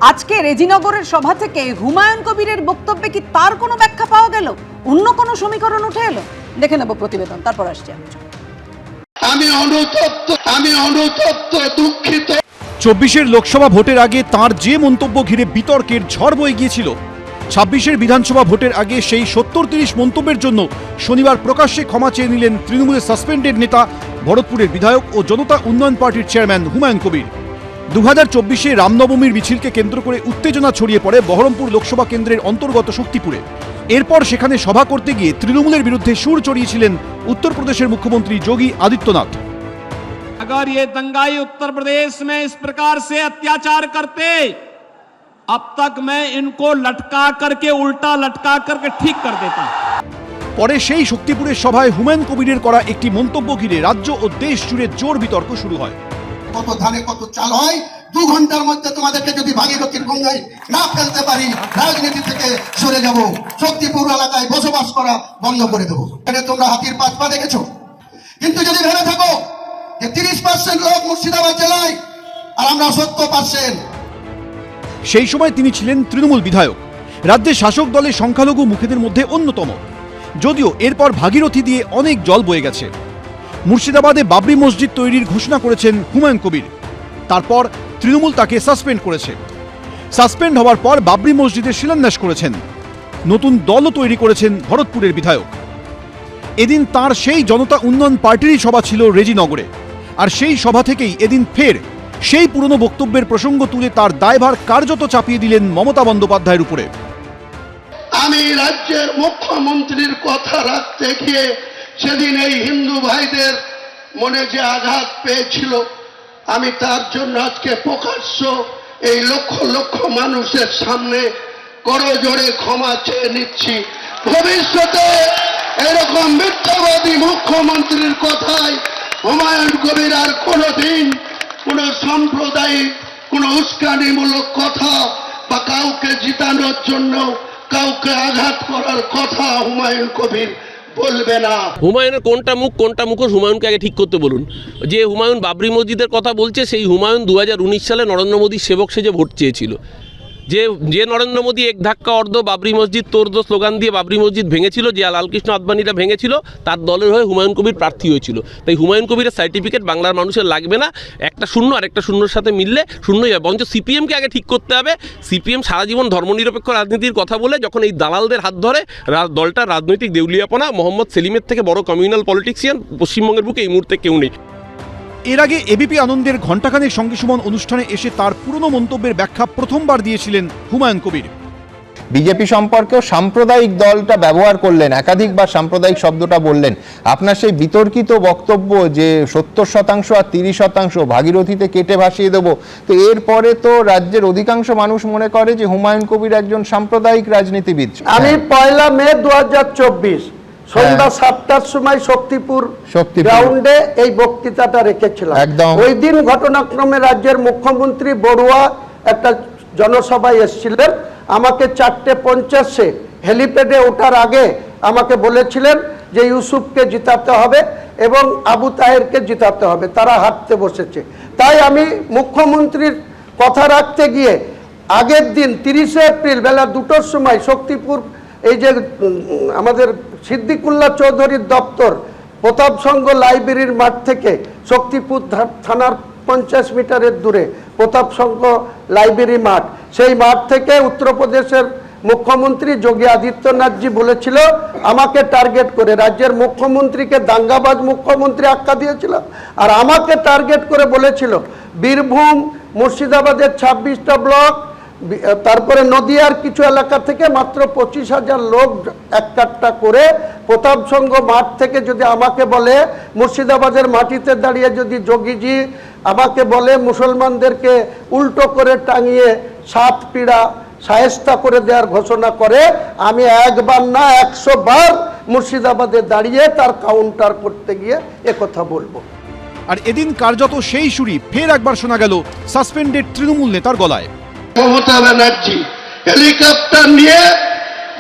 আজকে রেজিনগরের সভা থেকে হুমায়ুন কবিরের বক্তব্যে কি তার কোনো ব্যাখ্যা পাওয়া গেল, অন্য কোনো সমীকরণ উঠে এলো? দেখে নেব প্রতিবেদন, তারপর আসছি। আমি অনুতপ্ত, দুঃখিত। 24-এর লোকসভা ভোটের আগে তার যে মন্তব্য ঘিরে বিতর্কের ঝড় বয়ে গিয়েছিল, 26-এর বিধানসভা ভোটের আগে সেই 70-30 মন্তব্যের জন্য শনিবার প্রকাশ্যে ক্ষমা চেয়ে নিলেন তৃণমূলের সাসপেন্ডেড নেতা, ভরতপুরের বিধায়ক ও জনতা উন্নয়ন পার্টির চেয়ারম্যান হুমায়ুন কবির। 2024-এ রামনবমীর মিছিলকে কেন্দ্র করে উত্তেজনা ছড়িয়ে পড়ে বহরমপুর লোকসভা কেন্দ্রের অন্তর্গত শক্তিপুরে। এরপর সেখানে সভা করতে গিয়ে তৃণমূলের বিরুদ্ধে সুর চড়িয়েছিলেন উত্তরপ্রদেশের মুখ্যমন্ত্রী যোগী আদিত্যনাথ। अगर ये दंगाई उत्तर प्रदेश में इस प्रकार से अत्याचार करते, अब तक मैं इनको लटका करके, उल्टा लटका करके ठीक कर देता। পরে সেই শক্তিপুরের সভায় হুমায়ুন কবিরের করা একটি মন্তব্য ঘিরে রাজ্য ও দেশ জুড়ে জোর বিতর্ক শুরু হয়। কত ধানে কত চাল হয়, 2 ঘন্টার মধ্যে তোমাদেরকে যদি ভাগীরথীর গঙ্গায় না ফেলতে পারি, রাজনীতি থেকে সরে যাব, শক্তিপুর এলাকায় বসবাস করা বন্ধ করে দেবো। এটা তোমরা হাতির পাঁচ পা দেখেছো, কিন্তু যদি ভেবে থাকো যে 30% লোক মুর্শিদাবাদ জেলায় আর আমরা 70%। সেই সময় তিনি ছিলেন তৃণমূল বিধায়ক, রাজ্যের শাসক দলের সংখ্যালঘু মুখেদের মধ্যে অন্যতম। যদিও এরপর ভাগীরথী দিয়ে অনেক জল বয়ে গেছে। মুর্শিদাবাদে বাবরি মসজিদ তৈরির ঘোষণা করেছেন হুমায়ুন কবির। তারপর তৃণমূল তাকে সাসপেন্ড করেছে। সাসপেন্ড হওয়ার পর বাবরি মসজিদের শিলান্যাস করেছেন। নতুন দলও তৈরি করেছেন ভরতপুরের বিধায়ক। এদিন তার সেই জনতা উন্নয়ন পার্টিরই সভা ছিল রেজিনগরে। আর সেই সভা থেকেই এদিন ফের সেই পুরনো বক্তব্যের প্রসঙ্গ তুলে তার দায়ভার কার্যত চাপিয়ে দিলেন মমতা বন্দ্যোপাধ্যায়ের উপরে। আমি রাজ্যের মুখ্যমন্ত্রীর কথা রাখতে গিয়ে সেদিন এই হিন্দু ভাইদের মনে যে আঘাত পেয়েছিল, আমি তার জন্য আজকে প্রকাশ্য এই লক্ষ লক্ষ মানুষের সামনে করজোড়ে ক্ষমা চেয়ে নিচ্ছি। ভবিষ্যতে এরকম মিথ্যাবাদী মুখ্যমন্ত্রীর কথায় হুমায়ুন কবির আর কোনোদিন কোন সাম্প্রদায়িক, কোন উস্কানিমূলক কথা বা কাউকে জিতানোর জন্য কাউকে আঘাত করার কথা হুমায়ুন কবির বলবে না। হুমায়ুনের কোনটা মুখোশ হুমায়ুনকে আগে ঠিক করতে বলুন। যে হুমায়ুন বাবরি মসজিদের কথা বলছে, সেই হুমায়ুন 2019 সালে নরেন্দ্র মোদীর সেবক সেজে ভোট চেয়েছিল। যে নরেন্দ্র মোদী এক ধাক্কা অর্ধ বাবরি মসজিদ তোর দো স্লোগান দিয়ে বাবরি মসজিদ ভেঙেছিল, যে লালকৃষ্ণ আদবানিরা ভেঙেছিল, তার দলের হয়ে হুমায়ুন কবির প্রার্থী হয়েছিল। তাই হুমায়ুন কবিরের সার্টিফিকেট বাংলার মানুষের লাগবে না। একটা শূন্য আর একটা শূন্যর সাথে মিললে শূন্যই হবে। বরঞ্চ সিপিএমকে আগে ঠিক করতে হবে। সিপিএম সারা জীবন ধর্মনিরপেক্ষ রাজনীতির কথা বলে যখন এই দালালদের হাত ধরে দলটার রাজনৈতিক দেউলিয়াপনা, মোহাম্মদ সেলিমের থেকে বড় কমিউনাল পলিটিক্সিয়ান পশ্চিমবঙ্গের বুকে এই মুহূর্তে কেউ নেই। এর আগে এবিপি আনন্দের ঘণ্টাখানেক সঙ্গে সুমন অনুষ্ঠানে এসে তার পুরনো মন্তব্যের ব্যাখ্যা প্রথমবার দিয়েছিলেন হুমায়ুন কবির। বিজেপি সম্পর্কেও সাম্প্রদায়িক দলটা ব্যবহার করলেন, একাধিকবার সাম্প্রদায়িক শব্দটা বললেন। আপনার সেই বিতর্কিত বক্তব্য যে 70% আর 30% ভাগীরথীতে কেটে ভাসিয়ে দেবো, তো এরপরে তো রাজ্যের অধিকাংশ মানুষ মনে করে যে হুমায়ুন কবির একজন সাম্প্রদায়িক রাজনীতিবিদ। আমি 1 মে 2024 সন্ধ্যা 7টার সময় শক্তিপুর গ্রাউন্ডে এই বক্তৃতাটা রেখেছিলাম। ওই দিন ঘটনাক্রমে রাজ্যের মুখ্যমন্ত্রী বড়ুয়া একটা জনসভায় এসেছিলেন। আমাকে 4:50 হেলিপ্যাডে ওঠার আগে আমাকে বলেছিলেন যে ইউসুফকে জিতাতে হবে এবং আবু তাহেরকে জিতাতে হবে, তারা হাঁটতে বসেছে। তাই আমি মুখ্যমন্ত্রীর কথা রাখতে গিয়ে আগের দিন 30 এপ্রিল বেলা 2টোর সময় শক্তিপুর, এই যে আমাদের সিদ্দিকুল্লাহ চৌধুরীর দপ্তর, প্রতাপ সংঘ লাইব্রেরির মাঠ থেকে শক্তিপুর থানার 50 মিটারের দূরে প্রতাপ সংঘ লাইব্রেরি মাঠ, সেই মাঠ থেকে উত্তরপ্রদেশের মুখ্যমন্ত্রী যোগী আদিত্যনাথজি বলেছিল আমাকে টার্গেট করে, রাজ্যের মুখ্যমন্ত্রীকে দাঙ্গাবাজ মুখ্যমন্ত্রী আখ্যা দিয়েছিল, আর আমাকে টার্গেট করে বলেছিল বীরভূম, মুর্শিদাবাদের 26টা ব্লক, তারপরে নদিয়ার কিছু এলাকা থেকে মাত্র 25,000 লোক একটা করে প্রতাপ সংঘ মাঠ থেকে যদি আমাকে বলে, মুর্শিদাবাদের মাটিতে দাঁড়িয়ে যদি যোগীজি আমাকে বলে মুসলমানদেরকে উল্টো করে টাঙিয়ে 7 পীড়া শায়েস্তা করে দেওয়ার ঘোষণা করে, আমি একবার না 100 বার মুর্শিদাবাদে দাঁড়িয়ে তার কাউন্টার করতে গিয়ে একথা বলবো। আর এদিন কার্যত সেই সুরই ফের একবার শোনা গেল সাসপেন্ডেড তৃণমূল নেতার গলায়। মমতা ব্যানার্জি হেলিকপ্টার নিয়ে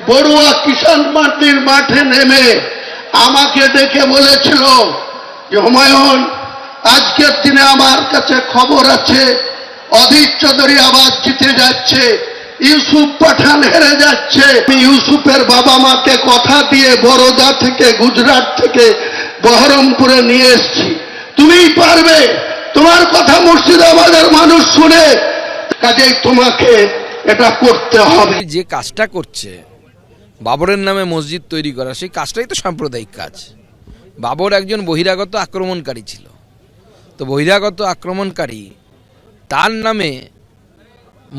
বড়ুয়া কিষাণ মান্ডির মাঠে নেমে আমাকে ডেকে বলেছিল যে হুমায়ুন, আজকের দিনে আমার কাছে খবর আছে অধীর চৌধুরী আবার জিতে যাচ্ছে, ইউসুফ পাঠান হেরে যাচ্ছে। ইউসুফের বাবা মাকে কথা দিয়ে বরোদা থেকে, গুজরাট থেকে বহরমপুরে নিয়ে এসেছি। তুমিই পারবে, তোমার কথা মুর্শিদাবাদের মানুষ শুনে, কাজেই তোমাকে এটা করতে হবে। যে কাজটা করছে বাবরের নামে মসজিদ তৈরি করা, সেই কাজটাই তো সাম্প্রদায়িক কাজ। বাবর একজন বহিরাগত আক্রমণকারী ছিল, তো বহিরাগত আক্রমণকারী তার নামে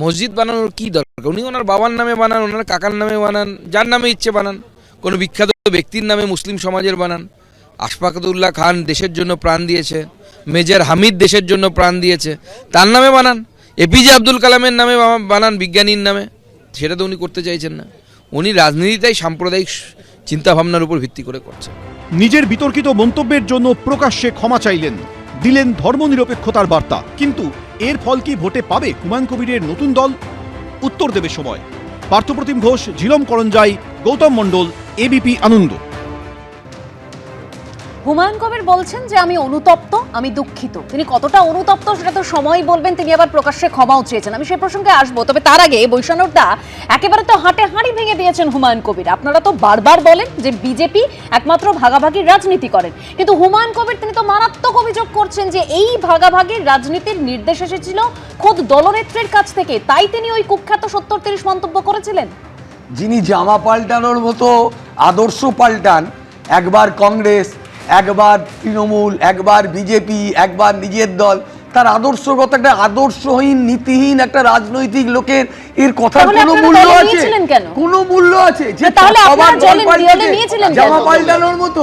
মসজিদ বানানোর কি দরকার? উনি ওনার বাবার নামে বানান, ওনার কাকার নামে বানান, যার নামে ইচ্ছে বানান, কোনো বিখ্যাত ব্যক্তির নামে মুসলিম সমাজের বানান। আশফাকুল্লাহ খান দেশের জন্য প্রাণ দিয়েছে, মেজর হামিদ দেশের জন্য প্রাণ দিয়েছে, তার নামে বানান। এপিজে আব্দুল কালামের নামে বানান, বিজ্ঞানীর নামে। সেটা তো উনি করতে চাইছেন না। উনি রাজনীতিটাই সাম্প্রদায়িক চিন্তাভাবনার উপর ভিত্তি করে করছেন। নিজের বিতর্কিত মন্তব্যের জন্য প্রকাশ্যে ক্ষমা চাইলেন, দিলেন ধর্মনিরপেক্ষতার বার্তা। কিন্তু এর ফল কি ভোটে পাবে হুমায়ুন কবিরের নতুন দল? উত্তর দেবে সময়। পার্থপ্রতিম ঘোষ, ঝিলম করঞ্জাই, গৌতম মণ্ডল, এবিপি আনন্দ। হুমায়ুন কবির বলছেন যে আমি অনুতপ্ত, আমি দুঃখিত। তিনি কতটা অনুতপ্ত সেটা তো সময়ই বলবেন। তিনি আবার প্রকাশ্যে ক্ষমাও চেয়েছেন, আমি সেই প্রসঙ্গে আসবো। তবে তার আগে বৈষ্ণবদা একেবারে তো হাঁটে হাঁড়ি ভেঙে দিয়েছেন হুমায়ুন কবির। আপনারা তো বারবার বলেন যে বিজেপি একমাত্র ভাগাভাগির রাজনীতি করেন, কিন্তু হুমায়ুন কবির তিনি তো মারাত্মক অভিযোগ করছেন যে এই ভাগাভাগির রাজনীতির নির্দেশ এসেছিল খোদ দলনেত্রীর কাছ থেকে, তাই তিনি ওই কুখ্যাত 70-30 মন্তব্য করেছিলেন। যিনি জামা পাল্টানোর মতো আদর্শ পাল্টান, একবার কংগ্রেস, একবার তৃণমূল, একবার বিজেপি, একবার নিজের দল, তার আদর্শগত একটা আদর্শহীন, নীতিহীন একটা রাজনৈতিক লোকের এর কথার কোনো মূল্য আছে? কোনো মূল্য আছে? যে জামা পাল্টানোর মতো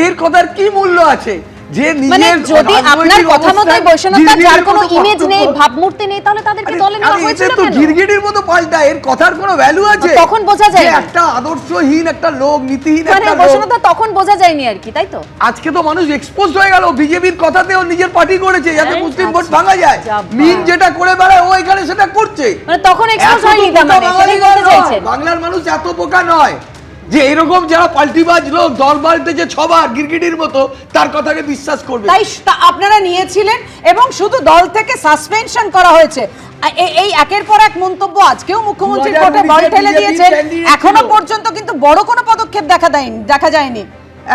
এর কথার কি মূল্য আছে? যে নিজের যদি আপনার কথা মতো বৈষ্ণবদা যার কোনো ইমেজ নেই, ভাবমূর্তি নেই, তাহলে তাদেরকে দলে নেওয়া হয়েছিল কেন? গিরগিটির মতো পাল্টা, এর কথার কোনো ভ্যালু আছে? তখন বোঝা যায় একটা আদর্শহীন একটা লোক, নীতিহীন একটা লোক। বৈষ্ণবদা তখন বোঝা যায়নি আর কি, তাই তো? আজকে তো মানুষ এক্সপোজ হয়ে গেল। বিজেপির কথাতে ও নিজের পার্টি করেছে যাতে মুসলিম ভোট ভাঙা যায়। মিন যেটা করে বেড়ায় ও এখানে সেটা করছে। মানে তখন এক্সপোজ হয়নি, তার মানে সেটাই বলতে চাইছেন। বাংলার মানুষ এত বোকা নয় যে এরকম যারা পাল্টিবাজ লোক দল পাল্টেছে ছবার গিরগিটির মতো তার কথাকে বিশ্বাস করবে। তাই আপনারা নিয়েছিলেন এবং শুধু দল থেকে সাসপেনশন করা হয়েছে। এই একের পর এক মন্তব্য আজকেও মুখ্যমন্ত্রী কোর্টে বল ঠেলে দিয়েছেন। এখনো পর্যন্ত কিন্তু বড় কোনো পদক্ষেপ দেখা যায়নি।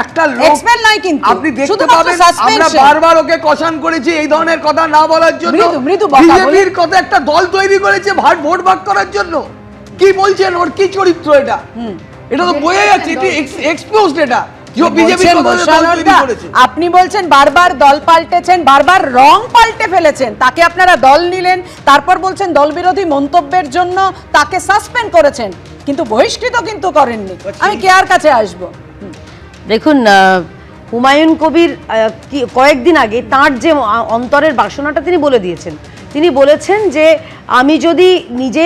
একটা লোক এক্সপেল নাই, কিন্তু আপনি দেখতে পাবেন আমরা বারবার ওকে কষান করেছি এই ধরনের কথা না বলার জন্য। বিজেপির কথা একটা দল তৈরি করেছে ভোট ভাগ করার জন্য। কি বলছেন? ওর কি চরিত্র এটা? এটা তো বয়ে যাচ্ছে, এটা এক্সপোজড। এটা আপনি বলছেন বারবার দল পাল্টেছেন, বারবার রং পাল্টে ফেলেছেন, তাকে আপনারা দল নিলেন, তারপর বলছেন দল বিরোধী মন্তব্যের জন্য তাকে সাসপেন্ড করেছেন, কিন্তু বহিষ্কৃত কিন্তু করেননি। আমি কেয়ার কাছে আসব। দেখুন, হুমায়ুন কবির কয়েকদিন আগে তাঁর যে অন্তরের বাসনাটা তিনি বলে দিয়েছেন। তিনি বলেছেন যে আমি যদি নিজে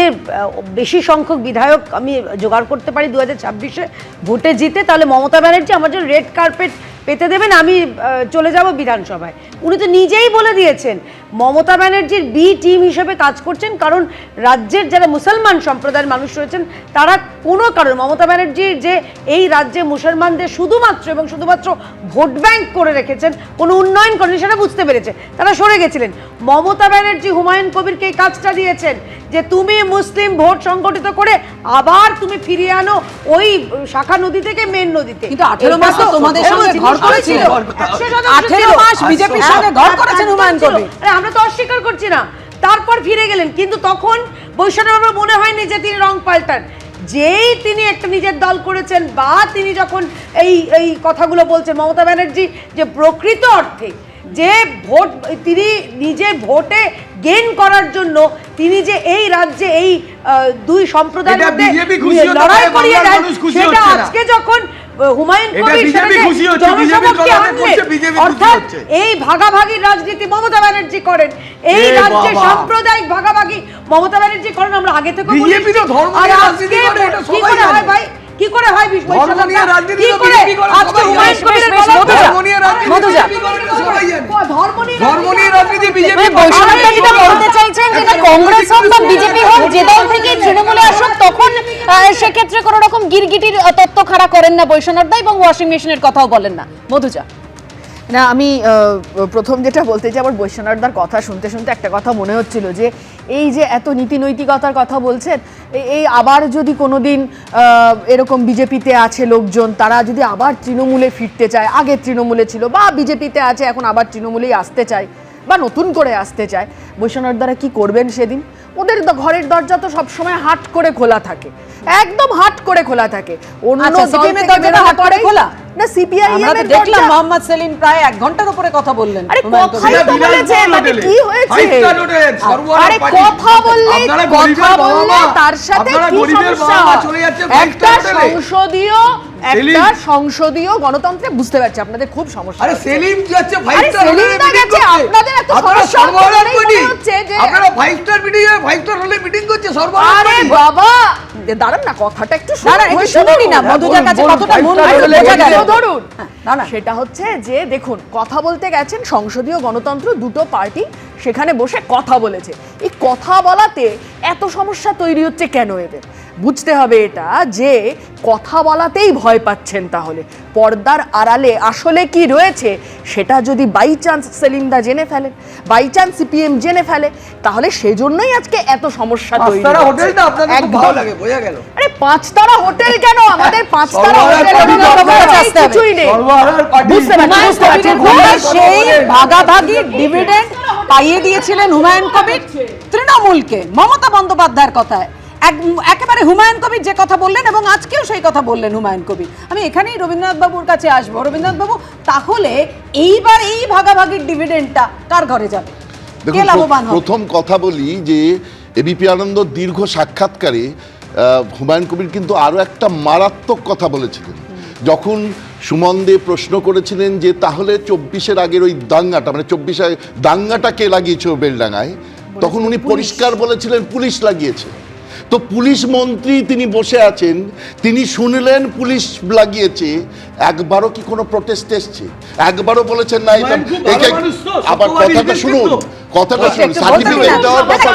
বেশি সংখ্যক বিধায়ক আমি জোগাড় করতে পারি 2026-এ ভোটে জিতে, তাহলে মমতা ব্যানার্জি আমার জন্য রেড কার্পেট পেতে দেবেন, আমি চলে যাব বিধানসভায়। উনি তো নিজেই বলে দিয়েছেন মমতা ব্যানার্জির বি টিম হিসেবে কাজ করছেন, কারণ রাজ্যের যারা মুসলমান সম্প্রদায়ের মানুষ রয়েছেন তারা কোনো কারণ মমতা ব্যানার্জির যে এই রাজ্যে মুসলমানদের শুধুমাত্র এবং শুধুমাত্র ভোট ব্যাংক করে রেখেছেন, কোনো উন্নয়ন করেন সেটা বুঝতে পেরেছে, তারা সরে গেছিলেন। মমতা ব্যানার্জি হুমায়ুন কবিরকে এই কাজটা দিয়েছেন যে তুমি মুসলিম ভোট সংগঠিত করে আবার তুমি ফিরিয়ে আনো ওই শাখা নদী থেকে মেন নদীতে। কিন্তু 18 মাস তো তোমাদের সঙ্গে ঘর করেছিল, 18 মাস বিজেপির সঙ্গে ঘর করেছেন হুমায়ুন কবির। আমরা তো অস্বীকার করছি না। তারপর ফিরে গেলেন, কিন্তু তখন বৈষ্ণবের মনে হয়নি যে তিনি রং পাল্টান। যেই তিনি একটা নিজের দল করেছেন বা তিনি যখন এই কথাগুলো বলছেন, মমতা ব্যানার্জি যে প্রকৃত অর্থে যে ভোট তিনি নিজে ভোটে গেইন করার জন্য তিনি যে এই রাজ্যে এই দুই সম্প্রদায়ের মধ্যে লড়াই করিয়ে দেন, সেটা আজকে যখন হুমায়ুন কবির জনসমক্ষে আনলেন, অর্থাৎ এই ভাগাভাগির রাজনীতি মমতা ব্যানার্জি করেন, এই রাজ্যে সাম্প্রদায়িক ভাগাভাগি মমতা ব্যানার্জি করেন। আমরা আগে থেকে বলেছি। আর আজকে কি করে হয় ভাই, কি করে হয় কংগ্রেস হোক বা বিজেপি হোক, যে দল থেকে তৃণমূলে আসুক, তখন সেক্ষেত্রে কোন রকম গিরগিটির তত্ত্ব খাড়া করেন না বৈষ্ণবদা এবং ওয়াশিং মেশিনের কথাও বলেন না। মধুজা, না আমি প্রথম যেটা বলতে চাই, আমার বৈশ্বনাথদার কথা শুনতে শুনতে একটা কথা মনে হচ্ছিল যে এই যে এত নীতি নৈতিকতার কথা বলছেন, এই আবার যদি কোনোদিন এরকম বিজেপিতে আছে লোকজন, তারা যদি আবার তৃণমূলে ফিরতে চায়, আগে তৃণমূলে ছিল বা বিজেপিতে আছে এখন আবার তৃণমূলেই আসতে চায় বা নতুন করে আসতে চায়, বৈশ্বনাথদারা কি করবেন সেদিন? ওদের ঘরের দরজা তো সবসময় হাট করে খোলা থাকে, একদম হাট করে খোলা থাকে। অন্য সিপিএমের দরজাটা হাট করে খোলা না, সিপিআইএম আমরা তো এর দেখলাম দরজা। মোহাম্মদ সেলিম প্রায় 1 ঘন্টার উপরে কথা বললেন। আরে কথাই তো বলেছে, তাতে কি হয়েছে? আরে কথা বললে তার সাথে কি সমস্যা? একটা সংসদীয় গণতন্ত্রে বুঝতে পারছি আপনাদের খুব সমস্যা। আরে সেলিম যাচ্ছে আরে 5 স্টার সেলিম দা গেছে, আপনাদের এত সমস্যা হচ্ছে যে আপনারা 5 স্টার মিটিং 5 স্টার হলে মিটিং করছে সর্বহারা। আরে বাবা দাঁড়ান না, কথাটা একটু শুনুন না, মধুজার কাছে কতটা মন বোঝা গেল। ধরুন সেটা হচ্ছে যে দেখুন, কথা বলতে গেছেন, সংসদীয় গণতন্ত্র, দুটো পার্টি সেখানে বসে কথা বলেছে, এই কথা বলাতে এত সমস্যা তৈরি হচ্ছে কেন? এদের বুঝতে হবে এটা যে কথা বলাতেই ভয় পাচ্ছেন, তাহলে পর্দার আড়ালে আসলে কি রয়েছে সেটা যদি বাই চান্স সেলিমদা জেনে ফেলেন, বাই চান্স সিপিএম জেনে ফেলে, তাহলে সেজন্যই আজকে এত সমস্যা তৈরি হচ্ছে। হোটেলটা আপনাদের খুব ভালো লাগে, বোঝা গেল। আরে 5 তারা হোটেল কেন? আমাদের 5 তারা হোটেল কিছুই নেই। বুঝতে পারছি সেই ভাগাভাগি ডিভিডেন্ড পাইয়ে দিয়েছিলেন হুমায়ুন কবির তৃণমূলকে, মমতা বন্দ্যোপাধ্যায়ের কথায়। একেবারে হুমায়ুন কবির যে কথা বললেন এবং আজকেও সেই কথা বললেন হুমায়ুন কবির। আমি এখানেই রবীন্দ্রনাথ বাবুর কাছে আসবো। রবীন্দ্রনাথ বাবু, তাহলে এইবার এই ভাগাভাগির ডিভিডেন্ডটা কার ঘরে যাবে? কে লাভবান হবে? প্রথম কথা বলি যে এবিপি আনন্দ দীর্ঘ সাক্ষাৎকারে হুমায়ুন কবির কিন্তু আরো একটা মারাত্মক কথা বলেছিলেন, যখন সুমন দে প্রশ্ন করেছিলেন যে তাহলে 24-এর আগের ওই দাঙ্গাটা, মানে 24 দাঙ্গাটা কে লাগিয়েছিল বেলডাঙ্গায়, তখন উনি পরিষ্কার বলেছিলেন পুলিশ লাগিয়েছে। তো পুলিশ মন্ত্রী তিনি বসে আছেন, তিনি শুনলেন পুলিশ লাগিয়েছে, একবারও কি কোনো প্রোটেস্ট এসছে? একবারও বলেছেন না এটা? আবার কথাটা শুনুন, কথাটা শুনুন, সার্টিফিকেট দেওয়ার কথা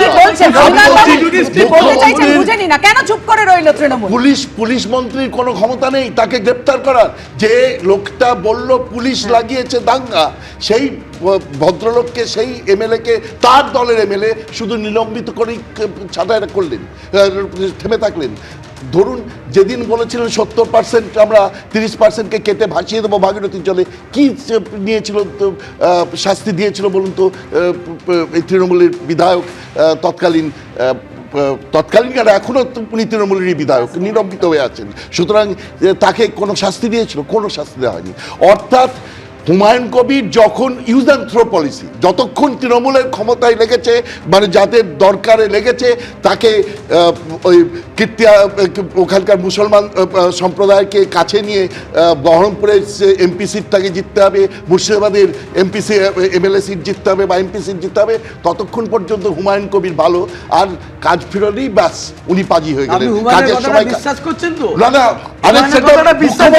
না, কেন চুপ করে রইল তৃণমূল? পুলিশ মন্ত্রীর কোনো ক্ষমতা নেই তাকে গ্রেপ্তার করার? যে লোকটা বলল পুলিশ লাগিয়েছে দাঙ্গা, সেই ভদ্রলোককে, সেই এমএলএ কে, তার দলের এমএলএ শুধু নিলম্বিত করেই ছাঁটাই করলেন, থেমে থাকলেন। ধরুন যেদিন বলেছিলেন 70% আমরা 30%কে কেটে ভাসিয়ে দেবো ভাগীরথীর জলে, কি নিয়েছিল শাস্তি দিয়েছিল বলুন তো এই তৃণমূলের বিধায়ক তৎকালীন আর এখনও উনি তৃণমূলেরই বিধায়ক, নিলম্বিত হয়ে আছেন। সুতরাং তাকে কোনো শাস্তি দিয়েছিল? কোনো শাস্তি দেওয়া হয়নি। অর্থাৎ হুমায়ুন কবির যখন ইউজ অ্যান্ড থ্রো পলিসি, যতক্ষণ তৃণমূলের ক্ষমতায় লেগেছে, মানে যাদের দরকারে লেগেছে, তাকে ওই কীর্তিয়া ওখানকার মুসলমান সম্প্রদায়কে কাছে নিয়ে বহরমপুরের এমপি সিটটাকে জিততে হবে, মুর্শিদাবাদের এমএলএ সিট জিততে হবে বা এমপি সিট জিততে হবে, ততক্ষণ পর্যন্ত হুমায়ুন কবির ভালো। আর কাজ ফিরলেই ব্যাস উনি পাজি হয়ে গেলেন। কাজের সময় বিশ্বাস করছেন তো? না না, আরেক সেটা বিশ্বাস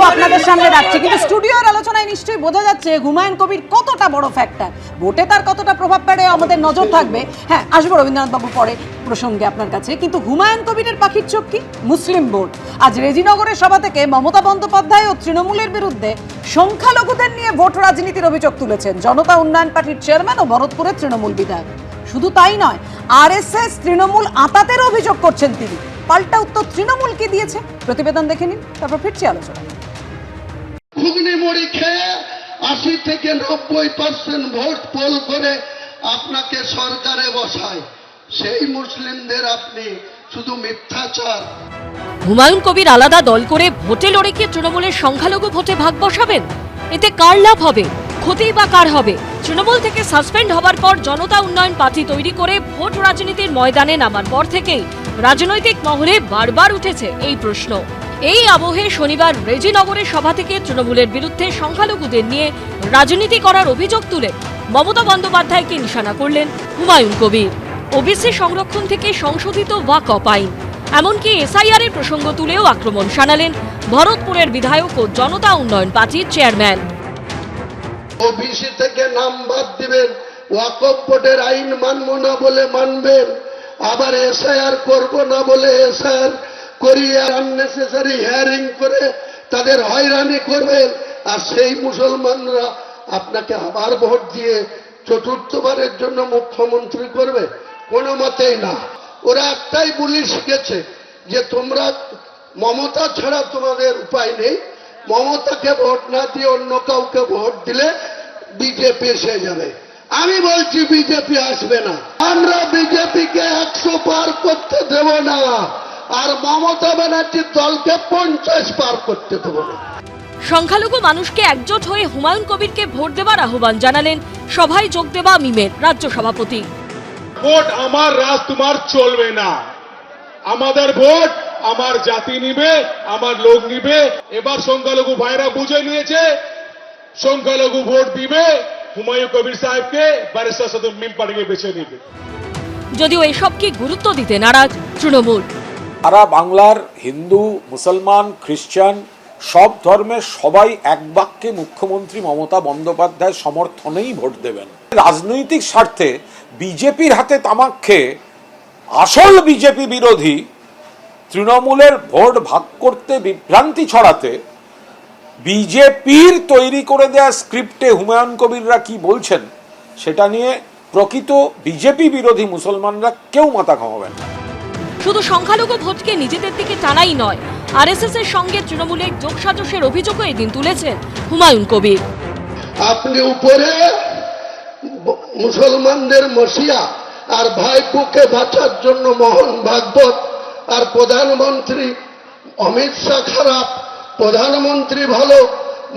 আপনাদের সামনে রাখছে, কিন্তু স্টুডিওর আলোচনায় নিশ্চয়ই বোঝা যাচ্ছে হুমায়ুন কবির কতটা বড় ফ্যাক্টর, ভোটে তার কতটা প্রভাব পড়ে আমাদের নজর থাকবে। হ্যাঁ, আসবো রবীন্দ্রনাথ বাবু পরে প্রসঙ্গে আপনার কাছে, কিন্তু হুমায়ুন কবিরের পাখির চোখ কি? মুসলিম ভোট। আজ রেজিনগরের সভা থেকে মমতা বন্দ্যোপাধ্যায় ও তৃণমূলের বিরুদ্ধে সংখ্যালঘুদের নিয়ে ভোট রাজনীতির অভিযোগ তুলেছেন জনতা উন্নয়ন পার্টির চেয়ারম্যান ও ভরতপুরের তৃণমূল বিধায়ক। শুধু তাই নয়, আরএসএস তৃণমূল আঁতাতের অভিযোগ করছেন তিনি। পাল্টা উত্তর তৃণমূল কি দিয়েছে? প্রতিবেদন দেখে নিন, তারপর ফিরছি আলোচনা। ঘুগনি মুড়ি খেয়ে 80 থেকে 90% ভোট পোল করে আপনাকে সরকারে বসায়, সেই মুসলিমদের আপনি শুধু মিথ্যাচার। হুমায়ুন কবির আলাদা দল করে ভোটে লড়ে কি তৃণমূলের সংখ্যালঘু ভোটে ভাগ বসাবেন? এতে কার লাভ হবে? ক্ষতি বা কার হবে? তৃণমূল থেকে সাসপেন্ড হবার পর জনতা উন্নয়ন পার্টি তৈরি করে ভোট রাজনীতির ময়দানে নামার পর থেকেই রাজনৈতিক মহলে বারবার উঠেছে এই প্রশ্ন। এই আবহে শনিবার রেজিনগরের সভা থেকে তৃণমূলের বিরুদ্ধে সংখ্যালঘুদের নিয়ে রাজনীতি করার অভিযোগ তুলে মমতা বন্দ্যোপাধ্যায়কে নিশানা করলেন হুমায়ুন কবির। ওবিসি সংরক্ষণ থেকে সংশোধিত ওয়াকফ আইন, এমনকি এসআইআর এর প্রসঙ্গ তুলেও আক্রমণ শানালেন ভরতপুরের বিধায়ক ও জনতা উন্নয়ন পার্টির চেয়ারম্যান। ওবিসি থেকে নাম বাদ দিবেন, ওয়াকফ বোর্ডের আইন মানবো না বলে মানবেন, আবার এসআইআর করব না বলে এসআইআর করিয়ে আননেসেসারি হিয়ারিং করে তাদের হয়রানি করবেন, আর সেই মুসলমানরা আপনাকে আবার ভোট দিয়ে চতুর্থবারের জন্য মুখ্যমন্ত্রী করবে? কোনো মতেই না। ওরা একটাই বুলি শিখেছে যে তোমরা মমতা ছাড়া তোমাদের উপায় নেই, মমতাকে ভোট না দিয়ে অন্য কাউকে ভোট দিলে বিজেপি এসে যাবে। আমি বলছি বিজেপি আসবে না, আমরা বিজেপিকে 100 পার করতে দেব না, আর মমতা ব্যানার্জির দলকে 50 পার করতে দেব না। সংখ্যালঘু মানুষকে একজোট হয়ে হুমায়ুন কবিরকে ভোট দেওয়ার আহ্বান জানালেন সভায় যোগ দেওয়া মিমের রাজ্য সভাপতি। ভোট আমার রাজ তোমার চলবে না, আমাদের ভোট আমার জাতি নিবে, আমার লোক নিবে। এবার সংখ্যালঘু ভাইরা বুঝে নিয়েছে, সংখ্যালঘু ভোট দিবে হুমায়ুন কবির সাহেবকে, ব্যারিস্টার সাথে মিম পার্টিকে বেছে নিবে। যদিও এসবকে গুরুত্ব দিতে নারাজ তৃণমূল। সারা বাংলার হিন্দু, মুসলমান, খ্রিস্টান সব ধর্মের সবাই এক বাক্যে মুখ্যমন্ত্রী মমতা বন্দ্যোপাধ্যায়ের সমর্থনেই ভোট দেবেন। রাজনৈতিক স্বার্থে বিজেপির হাতে তামাক খেয়ে আসল বিজেপি বিরোধী তৃণমূলের ভোট ভাগ করতে বিভ্রান্তি ছড়াতে বিজেপির তৈরি করে দেয়া স্ক্রিপ্টে হুমায়ুন কবিররা কি বলছেন সেটা নিয়ে প্রকৃত বিজেপি বিরোধী মুসলমানরা কেউ মাথা ঘামাবেন না। শুধু সংখ্যালঘু ভোটকে নিজেদের দিকে টানাই নয়, আরএসএস এর সঙ্গে তৃণমূলের যোগসাজশের অভিযোগও এদিন তুলেছেন হুমায়ুন কবির। আপনি উপরে মুসলমানদের মসিয়া আর ভাইপোকে বাঁচার জন্য মোহন ভাগবত, আর প্রধানমন্ত্রী অমিত শাহ খারাপ, প্রধানমন্ত্রী ভালো,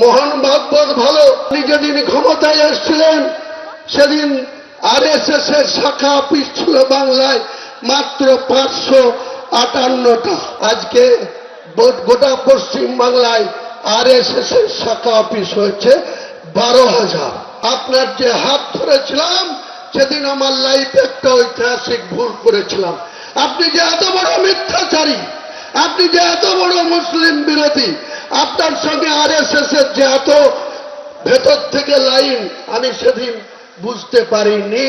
মোহন ভাগবত ভালো। আপনি যেদিন ক্ষমতায় এসেছিলেন সেদিন আরএসএস এর শাখা অফিস ছিল বাংলায় মাত্র 558টা, আজকে গোটা পশ্চিম বাংলায় আরএসএস এর শাখা অফিস হয়েছে 12,000। আপনার যে হাত ধরেছিলাম সেদিন আমার লাইফে একটা ঐতিহাসিক ভুল করেছিলাম। আপনি যে এত বড় মিথ্যাচারী, আপনি যে এত বড় মুসলিম বিরোধী, আপনার সঙ্গে আরএসএস এর যে এত ভেতর থেকে লাইন, আমি সেদিন বুঝতে পারিনি।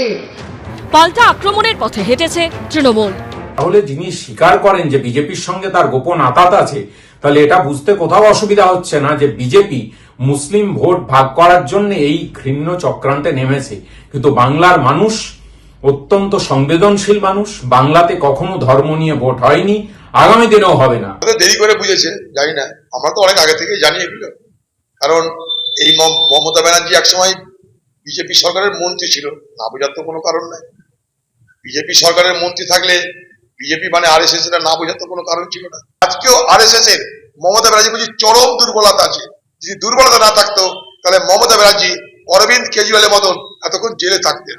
পাল্টা আক্রমণের পথে হেঁটেছে তৃণমূল। তাহলে যিনি স্বীকার করেন যে বিজেপির সঙ্গে তার গোপন আঁতাত আছে, তাহলে এটা বুঝতে কোথাও অসুবিধা হচ্ছে না যে বিজেপি মুসলিম ভোট ভাগ করার জন্য এই ঘৃণ্য চক্রান্তে নেমেছে। কিন্তু বাংলার মানুষ অত্যন্ত সংবেদনশীল মানুষ, বাংলাতে কখনো ধর্ম নিয়ে ভোট হয়নি, আগামী দিনেও হবে না। দেরি করে বুঝেছে জানি না, আমরা তো অনেক আগে থেকেই জানি এগুলো। কারণ এই মমতা ব্যানার্জি একসময় বিজেপি সরকারের মন্ত্রী ছিল, না বোঝার তো কোনো কারণ নাই। বিজেপি সরকারের মন্ত্রী থাকলে বিজেপি মানে আরএসএস এর না বোঝার তো কোনো কারণ ছিল না। আজকেও আরএসএস এর মমতা ব্যানার্জি বলছি চরম দুর্বলতা আছে। যদি দুর্বলতা না থাকতো তাহলে মমতা ব্যানার্জি অরবিন্দ কেজরিওয়ালের মতন এতক্ষণ জেলে থাকতেন।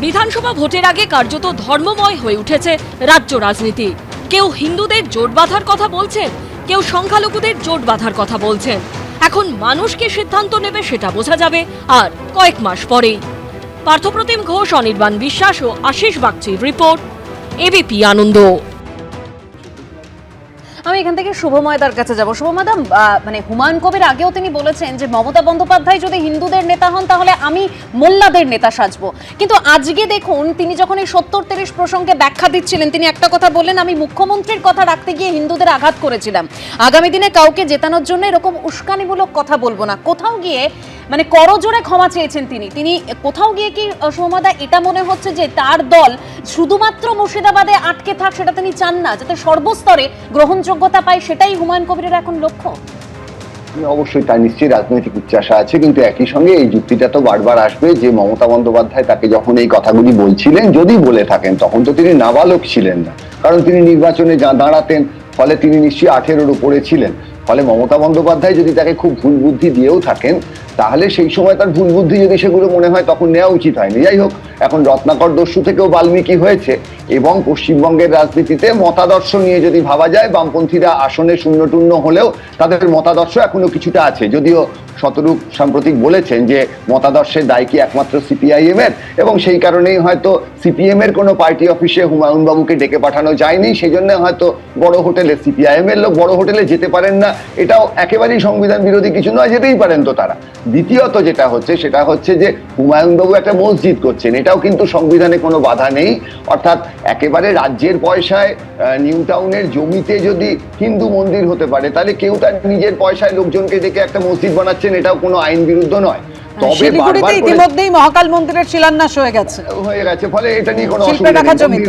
বিধানসভা ভোটের আগে কার্যত ধর্মময় হয়ে উঠেছে রাজ্য রাজনীতি। কেউ হিন্দুদের জোট বাঁধার কথা বলছেন, কেউ সংখ্যালঘুদের জোট বাঁধার কথা বলছেন। এখন মানুষকে সিদ্ধান্ত নেবে সেটা বোঝা যাবে আর কয়েক মাস পরেই। পার্থপ্রতিম ঘোষ, অনির্বাণ বিশ্বাস ও আশিস বাগচির রিপোর্ট, এবিপি আনন্দ। আমি এখান থেকে শুভময়দার কাছে যাব। শুভময়দা, মানে হুমায়ুন কবির আগেও তিনি বলেছেন যে মমতা বন্দ্যোপাধ্যায় যদি হিন্দুদের নেতা হন তাহলে আমি মোল্লাদের নেতা সাজবো, কিন্তু আজকে দেখুন তিনি যখন এই 70-30 প্রসঙ্গে ব্যাখ্যা দিচ্ছিলেন তিনি একটা কথা বললেন, আমি মুখ্যমন্ত্রীর কথা রাখতে গিয়ে হিন্দুদের আঘাত করেছিলাম, আগামী দিনে কাউকে জেতানোর জন্য এরকম উস্কানিমূলক কথা বলবো না। কোথাও গিয়ে মানে করজোরে ক্ষমা চেয়েছেন তিনি কোথাও গিয়ে কি শুভময়দা এটা মনে হচ্ছে যে তার দল শুধুমাত্র মুর্শিদাবাদে আটকে থাক, সেটা তিনি চান না, যাতে সর্বস্তরে গ্রহণযোগ্যতা পায়, সেটাই হুমায়ুন কবিরের এখন লক্ষ্য? অবশ্যই তার নিশ্চয়ই রাজনৈতিক উচ্চাশা আছে, কিন্তু একই সঙ্গে এই যুক্তিটা তো বারবার আসবে যে মমতা বন্দ্যোপাধ্যায় তাকে যখন এই কথাগুলি বলছিলেন, যদি বলে থাকেন, তখন তো তিনি নাবালক ছিলেন না, কারণ তিনি নির্বাচনে দাঁড়াতেন, ফলে তিনি নিশ্চয়ই 18-এর উপরে ছিলেন। ফলে মমতা বন্দ্যোপাধ্যায় যদি তাকে খুব ভুল বুদ্ধি দিয়েও থাকেন, তাহলে সেই সময় তার ভুল বুদ্ধি যদি সেগুলো মনে হয় তখন নেওয়া উচিত হয়নি। যাই হোক, এখন রত্নাকর দস্যু থেকেও বাল্মীকি হয়েছে। এবং পশ্চিমবঙ্গের রাজনীতিতে মতাদর্শ নিয়ে যদি ভাবা যায়, বামপন্থীরা আসনে শূন্যটূন্য হলেও তাদের মতাদর্শ এখনো কিছুটা আছে, যদিও শতরূপ সাম্প্রতিক বলেছেন যে মতাদর্শের দায় কি একমাত্র সিপিআইএম এর, এবং সেই কারণেই হয়তো সিপিএম এর কোনো পার্টি অফিসে হুমায়ুন বাবুকে ডেকে পাঠানো যায়নি, সেই জন্য হয়তো বড় হোটেলে, সিপিআইএম এর লোক বড় হোটেলে যেতে পারেন না, এটাও একেবারেই সংবিধান বিরোধী কিছু নয়, যেতেই পারেন তো তারা। দ্বিতীয়ত যেটা হচ্ছে সেটা হচ্ছে যে হুমায়ুন বাবু একটা মসজিদ করছেন, এটাও কিন্তু সংবিধানে কোনো বাধা নেই। অর্থাৎ একেবারে রাজ্যের পয়সায় নিউ টাউনের জমিতে যদি হিন্দু মন্দির হতে পারে, তাহলে কেউ তার নিজের পয়সায় লোকজনকে ডেকে একটা মসজিদ বানাচ্ছেন, এটাও কোনো আইন বিরুদ্ধ নয়। তবে বারবার ইতিমধ্যেই মহাকাল মন্দিরের শিলান্যাস হয়ে গেছে, ফলে এটা নিয়ে কোনো অসুবিধা নেই।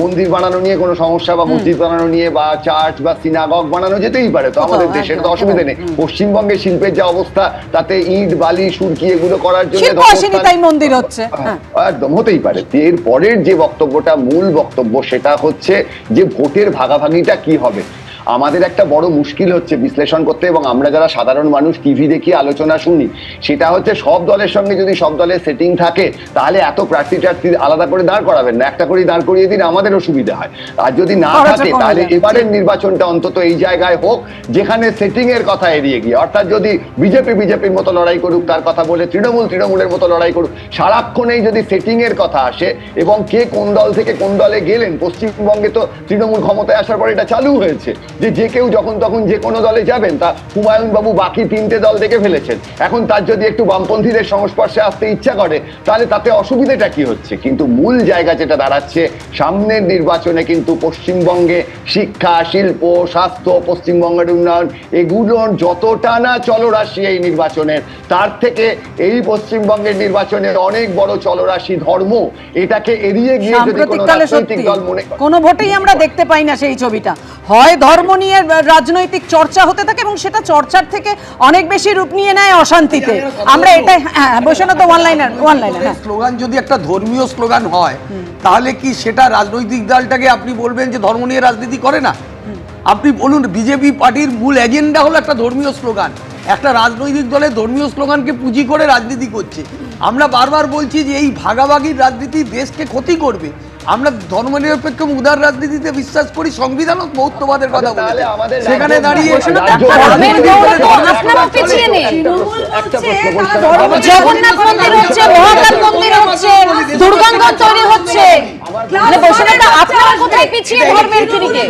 মন্দির বানানো নিয়ে কোনো সমস্যা বা মসজিদ বানানো নিয়ে বা চার্চ বা সিনাগগ বানানো যেতেই পারে, তো আমাদের দেশের তো অসুবিধা নেই। পশ্চিমবঙ্গের শিল্পের যা অবস্থা, তাতে ইট বালি সুরকি এগুলো করার জন্য মন্দির হচ্ছে, একদম হতেই পারে। এর পরের যে বক্তব্যটা, মূল বক্তব্য, সেটা হচ্ছে যে ভোটের ভাগাভাগিটা কি হবে। আমাদের একটা বড় মুশকিল হচ্ছে বিশ্লেষণ করতে, এবং আমরা যারা সাধারণ মানুষ টিভি দেখি, আলোচনা শুনি, সেটা হচ্ছে সব দলের সঙ্গে যদি সব দলের সেটিং থাকে, তাহলে এত প্রার্থী আলাদা করে দাঁড় করাবেন না, একটা করে দাঁড় করিয়ে দিন, আমাদেরও সুবিধা হয়। আর যদি না থাকে, তাহলে এবারের নির্বাচনটা অন্তত এই জায়গায় হোক যেখানে সেটিং এর কথা এড়িয়ে গিয়ে, অর্থাৎ যদি বিজেপির মতো লড়াই করুক তার কথা বলে, তৃণমূলের মতো লড়াই করুক, সারাক্ষণেই যদি সেটিং এর কথা আসে এবং কে কোন দল থেকে কোন দলে গেলেন। পশ্চিমবঙ্গে তো তৃণমূল ক্ষমতায় আসার পর এটা চালু হয়েছে যে কেউ যখন তখন যে কোনো দলে যাবেন, তা হুমায়ুন বাবু বাকি 3টে দল দেখে ফেলেছেন। এখন তার যদি একটু বামপন্থীদের সংস্পর্শে আসতে ইচ্ছা করে, তাহলে তাতে অসুবিধাটা কি হচ্ছে? কিন্তু মূল জায়গা যেটা দাঁড়াচ্ছে, সামনের নির্বাচনে কিন্তু পশ্চিমবঙ্গে শিক্ষা, শিল্প, স্বাস্থ্য, পশ্চিমবঙ্গের উন্নয়ন, এগুলোর যতটা না চলরাশি এই নির্বাচনের, তার থেকে এই পশ্চিমবঙ্গের নির্বাচনে অনেক বড় চলরাশি ধর্ম। এটাকে এড়িয়ে গিয়ে যদি কোনো রাজনৈতিক দল মনে করে, কোনো ভোটেই আমরা দেখতে পাই না সেই ছবিটা। হয় ধর্ম নিয়ে রাজনৈতিক চর্চা হতে থাকে এবং সেটা চর্চার থেকে অনেক বেশি রূপ নিয়ে নেয় অশান্তিতে। আমরা এটাই বৈষ্ণব তো ওয়ান লাইনার স্লোগান যদি একটা ধর্মীয় স্লোগান হয়, তাহলে কি সেটা রাজনৈতিক দলটাকে আপনি বলবেন যে ধর্ম নিয়ে রাজনীতি করে না? আপনি বলুন, বিজেপি পার্টির মূল এজেন্ডা হলো একটা ধর্মীয় স্লোগান। একটা রাজনৈতিক দলের ধর্মীয় স্লোগানকে পুঁজি করে রাজনীতি করছে। আমরা বারবার বলছি যে এই ভাগাভাগির রাজনীতি দেশকে ক্ষতি করবে। আমরা ধর্মনিরপেক্ষ উদার রাজনীতিতে বিশ্বাস করি, সংবিধান ও মহত্ববাদের কথা বলে, সেখানে দাঁড়িয়ে জগন্নাথ মন্দির হচ্ছে, মহাকাল মন্দির হচ্ছে, দুর্গাঙ্গন তৈরি হচ্ছে, আপনারা কোথায় পিছিয়ে ধর্মের দিকে?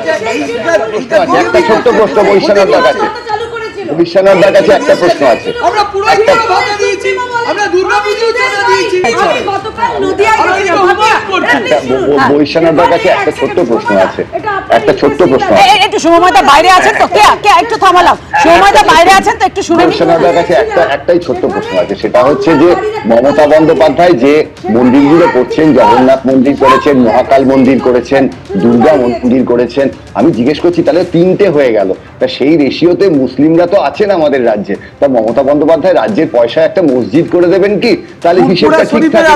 একটা ছোট্ট প্রশ্ন বৈষ্ণবদার কাছে, বৈষ্ণবদার কাছে একটা প্রশ্ন আছে। আমরা পুরোহিতদের ভাতা দিয়েছি, আমরা দুর্গাপূজাও চাঁদা দিয়েছি। বৈষ্ণবদার কাছে একটা ছোট্ট প্রশ্ন আছে, একটা ছোট্ট প্রশ্ন। একটু সময়টা বাইরে আছেন তো, একটু থামালাম, সময়টা বাইরে আছেন তো, একটু শুনে। বৈষ্ণবদার কাছে একটাই ছোট্ট প্রশ্ন আছে, সেটা হচ্ছে যে মমতা বন্দ্যোপাধ্যায় যে মন্দিরগুলো করছেন, জগন্নাথ মন্দির করেছেন, মহাকাল মন্দির করেছেন, দুর্গা মন্দির করেছেন, আমি জিজ্ঞেস করছি তাহলে 3টে হয়ে গেল, তা সেই রেশিওতে মুসলিমরা তো আছেন আমাদের রাজ্যে, তা মমতা বন্দ্যোপাধ্যায় রাজ্যের পয়সা একটা মসজিদ করে দেবেন কি? তাহলে হিসেবটা ঠিক থাকে।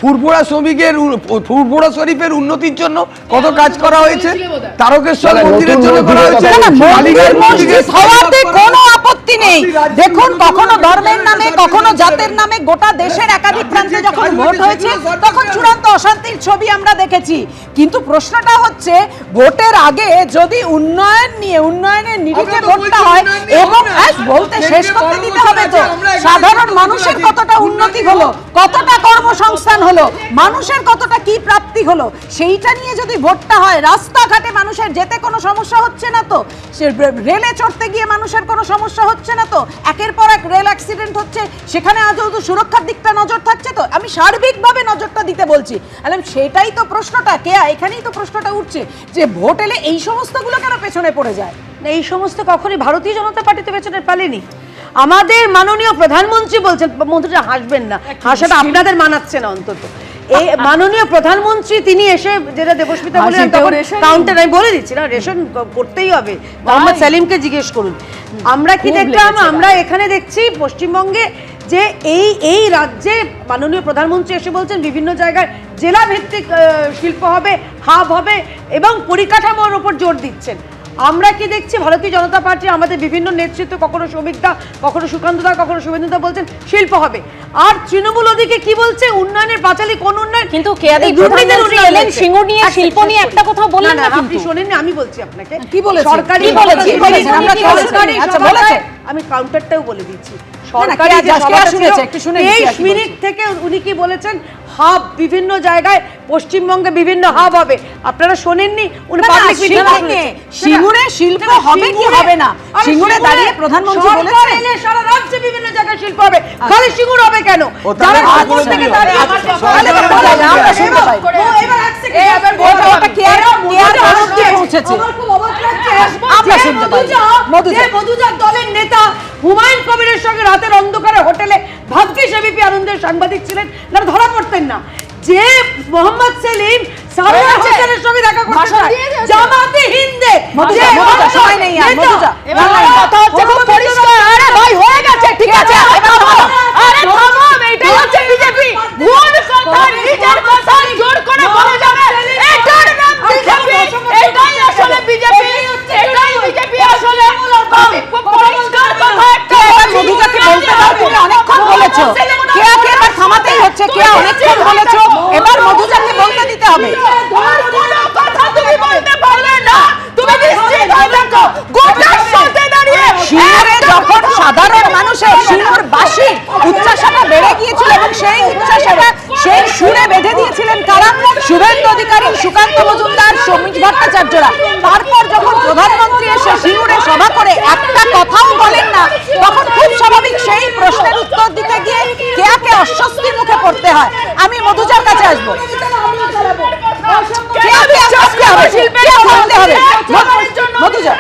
ফুরফুরা শ্রমিকের, ফুরফুরা শরীফের উন্নতির জন্য কত কাজ করা হয়েছে, তারকেশ্বর মন্দিরের জন্য করা হয়েছে। হওয়াতে কোনো আপত্তি নেই। দেখুন, কখনো ধর্মের নামে, কখনো জাতের নামে গোটা দেশের একাধিক প্রান্তে যখন ভোট হয়েছে, তখন চূড়ান্ত অশান্তির ছবি আমরা দেখেছি। কিন্তু প্রশ্নটা হচ্ছে, ভোটের আগে যদি উন্নয়ন নিয়ে, উন্নয়নের নিরিখে ভোটটা হয়, এবং বলতে শেষ করতে দিতে হবে তো, সাধারণ মানুষের কতটা উন্নতি হলো, কতটা কর্মসংস্থান হলো, মানুষের কতটা কি প্রাপ্তি হলো, সেইটা নিয়ে যদি ভোটটা হয়, রাস্তাঘাটে মানুষের যেতে কোনো সমস্যা হচ্ছে না তো, রেলে চড়তে গিয়ে মানুষের কোনো সমস্যা হচ্ছে না তো, একের পর এক রেল অ্যাক্সিডেন্ট হচ্ছে, সেখানে আদৌ তো সুরক্ষার দিকটা নজর থাকছে তো, আমি সার্বিকভাবে নজরটা দিতে বলছি। সেটাই তো প্রশ্নটা, এখানেই তো প্রশ্নটা উঠছে যে ভোট এলে এই সমস্তগুলো কেন পেছনে পড়ে যায়? এই সমস্ত কখনই ভারতীয় জনতা পার্টিতে পেছনে ফেলেনি। আমাদের মাননীয় প্রধানমন্ত্রী বলছেন, মন্ত্রীরা হাসবেন না, হাসাটা আপনাদের মানাচ্ছে না অন্তত। এই মাননীয় প্রধানমন্ত্রী তিনি এসে, যেটা দেবস্মিতা বললেন, কাউন্টার আমি বলে দিচ্ছি না, রেশন করতেই হবে, মোহাম্মদ সেলিমকে জিজ্ঞেস করুন। আমরা কি দেখলাম, আমরা এখানে দেখছি পশ্চিমবঙ্গে যে এই রাজ্যে মাননীয় প্রধানমন্ত্রী এসে বলছেন বিভিন্ন জায়গায় জেলা ভিত্তিক শিল্প হবে, হাব হবে, এবং পরিকাঠামোর উপর জোর দিচ্ছেন। আমরা কি দেখছি ভারতীয় জনতা পার্টি আমাদের বিভিন্ন নেতৃত্ব, কখনো শ্রমিকদা, কখনো সুকান্তদা, কখনো শুভেন্দুদা বলছেন শিল্প হবে, আর তৃণমূল ওদিকে কি বলছে উন্নয়নের পাঁচালী, কোন উন্নয়ন? কিন্তু কেয়াদি প্রধানমন্ত্রী এলেন সিঙ্গুর নিয়ে, শিল্প নিয়ে একটা কথা বললেন না। আপনি শোনেননি, আমি বলছি আপনাকে কি বলেছেন, সরকারি আমি কাউন্টারটাও বলে দিচ্ছি। সরকারি 23 মিনিট থেকে উনি কি বলেছেন, হাব বিভিন্ন জায়গায় পশ্চিমবঙ্গে বিভিন্ন হাব হবে, আপনারা শোনেননি? উনি পাবলিক সিঙ্গুরে শিল্প হবে কি হবে না, সিঙ্গুরে দাঁড়িয়ে প্রধানমন্ত্রী বলেছেন সারা রাজ্যে বিভিন্ন জায়গায় শিল্প হবে, খালি সিঙ্গুর হবে কেন? যারা রাজ্য থেকে দাঁড়িয়ে মধুজার দলের নেতা হুমায়ুন কবিরের সঙ্গে রাতের অন্ধকারে হোটেলে ভাগ্যিস এবিপি আনন্দের সাংবাদিক ছিলেন, না ধরা পড়তেন না। যে মোহাম্মদ সেলিম সারওয়ার হোসেনের সঙ্গে দেখা করতে চায়, জামাতে হিন্দে সময় নেই আর মধুজা, কথা হচ্ছে খুব পরিষ্কার। আরে ভাই হয়ে গেছে, ঠিক আছে, আরে থামো, এটাই হচ্ছে বিজেপি, ভুল কথা নিজের কথা জোর করে বলে যাবে, এটার নাম বিজেপি, এটাই আসলে বিজেপি, এটাই বিজেপি আসলে। খুব পরিষ্কার কথা একটা, মধুজাকে বলতে দাও, তুমি অনেকক্ষণ বলেছো, কেয়াকে এবার থামাতেই হচ্ছে, কেয়া অনেকক্ষণ বলেছো, এবার মধুজাকে বলতে দিতে হবে। কোনো কথা তুমি বলতে পারলে না, তুমি নিশ্চিত হয়ে থাকো গোটার সাথে দাঁড়িয়ে। সিঙ্গুরে যখন সাধারণ মানুষের সিঙ্গুর বাসী উচ্চাসাটা বেড়ে গিয়েছিল এবং সেই উচ্চাসাটা সেই সুরে বেঁধে দিয়েছিলেন কারা? শুভেন্দু অধিকারী, সুকান্ত মজুমদার, সমীর ভট্টাচার্যরা। তারপর যখন প্রধানমন্ত্রী এসে সিঙ্গুরে সভা করে একটা কথাও বলেন না, তখন খুব স্বাভাবিক সেই প্রশ্নের উত্তর দিতে গিয়ে কেয়াকে অস্বস্তির মুখে পড়তে হয়। আমি মধুজার কাছে আসবো, মধুজা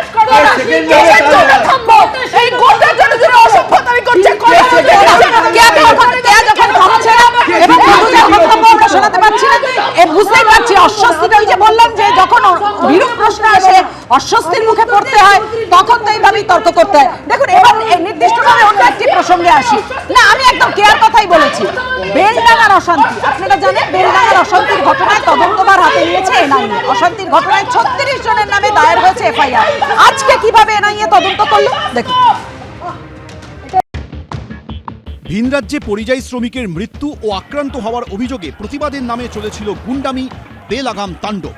শোনাতে পারছি না, বুঝতেই পারছি অস্বস্তিটা। ওই যে বললাম যে যখন বিরূপ প্রশ্ন আসে অস্বস্তির মুখে পড়তে হয়, তখন তো এইভাবেই তর্ক করতে হয়। দেখুন, এবার নির্দিষ্টভাবে অন্য একটি প্রসঙ্গে আসি না, আমি একদম কেয়ার কথাই বলেছি। বেলডাঙ্গার অশান্তি, আপনারা জানেন বেলডাঙ্গার অশান্তির ঘটনায় তদন্তভার হাতে নিয়েছে এনআইএ। অশান্তির ঘটনায় 36 জনের নামে দায়ের হয়েছে এফআইআর। আজকে কিভাবে এনআইএ তদন্ত করলো দেখুন। ভিন রাজ্যে পরিযায়ী শ্রমিকের মৃত্যু ও আক্রান্ত হওয়ার অভিযোগে প্রতিবাদের নামে চলেছিল গুন্ডামি, বেলাগাম তাণ্ডব।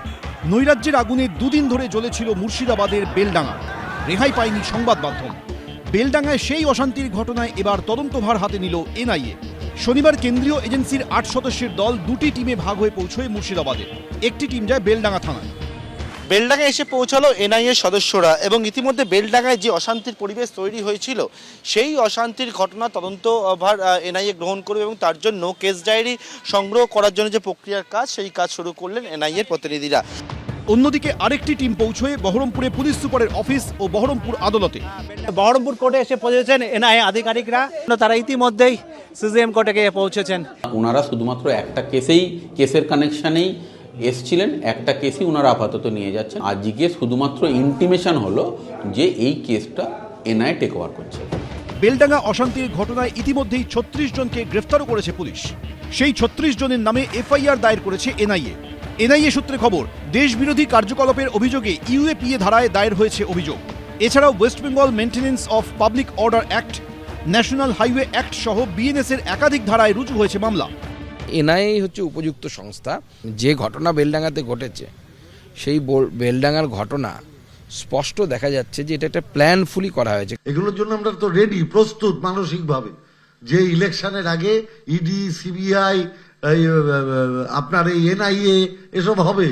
নৈরাজ্যের আগুনে দুদিন ধরে জ্বলেছিল মুর্শিদাবাদের বেলডাঙ্গা, রেহাই পায়নি সংবাদ মাধ্যম। বেলডাঙ্গায় সেই অশান্তির ঘটনায় এবার তদন্তভার হাতে নিল এনআইএ। শনিবার কেন্দ্রীয় এজেন্সির 8 সদস্যের দল দুটি টিমে ভাগ হয়ে পৌঁছয় মুর্শিদাবাদে। একটি টিম যায় বেলডাঙ্গা থানায়। বেলডাঙ্গায় এসে পৌঁছালো এনআইএর সদস্যরা এবং ইতিমধ্যে বেলডাঙ্গায় যে অশান্তির পরিবেশ তৈরি হয়েছিল সেই অশান্তির ঘটনা তদন্তভার এনআইএ গ্রহণ করবে এবং তার জন্য কেস ডায়েরি সংগ্রহ করার জন্য যে প্রক্রিয়ার কাজ সেই কাজ শুরু করলেন এনআইএর প্রতিনিধিরা। অন্যদিকে আরেকটি টিম পৌঁছয়ে বহরমপুরে পুলিশ সুপারের অফিস ও বহরমপুর আদালতে। বহরমপুর কোর্টে এসে পৌঁছেছেন এনআইএ আধিকারিকরা, তারা ইতিমধ্যেই সিজিএম কোর্টে গিয়ে পৌঁছেছেন। ওনারা শুধুমাত্র একটা কেসের কানেকশনেই এসছিলেন, একটা কেসই ওনারা আপাতত নিয়ে যাচ্ছেন। আজকে শুধুমাত্র ইন্টিমেশন হলো যে এই কেসটা এনআইএ টেক ওভার করছে। বেলডাঙ্গা অশান্তির ঘটনায় ইতিমধ্যেই 36 জনকে গ্রেফতারও করেছে পুলিশ। সেই 36 জনের নামে এফআইআর দায়ের করেছে এনআইএ। এনআইএ সূত্রে খবর, দেশবিরোধী কার্যকলাপের অভিযোগে ইউএপিএ ধারায় দায়ের হয়েছে অভিযোগ। এছাড়াও West Bengal maintenance of public order act, national highway act সহ বিএনএস এর একাধিক ধারায় রুজু হয়েছে মামলা। এনআইএ হচ্ছে উপযুক্ত সংস্থা। যে ঘটনা বেলডাঙ্গাতে ঘটেছে সেই বেলডাঙ্গার ঘটনা স্পষ্ট দেখা যাচ্ছে যে এটা একটা প্ল্যানফুলি করা হয়েছে। এগুলোর জন্য আমরা তো রেডি, প্রস্তুত মানসিকভাবে, যে ইলেকশনের আগে ইডি, সিবিআই, আপনার এই এনআইএ এসব হবে।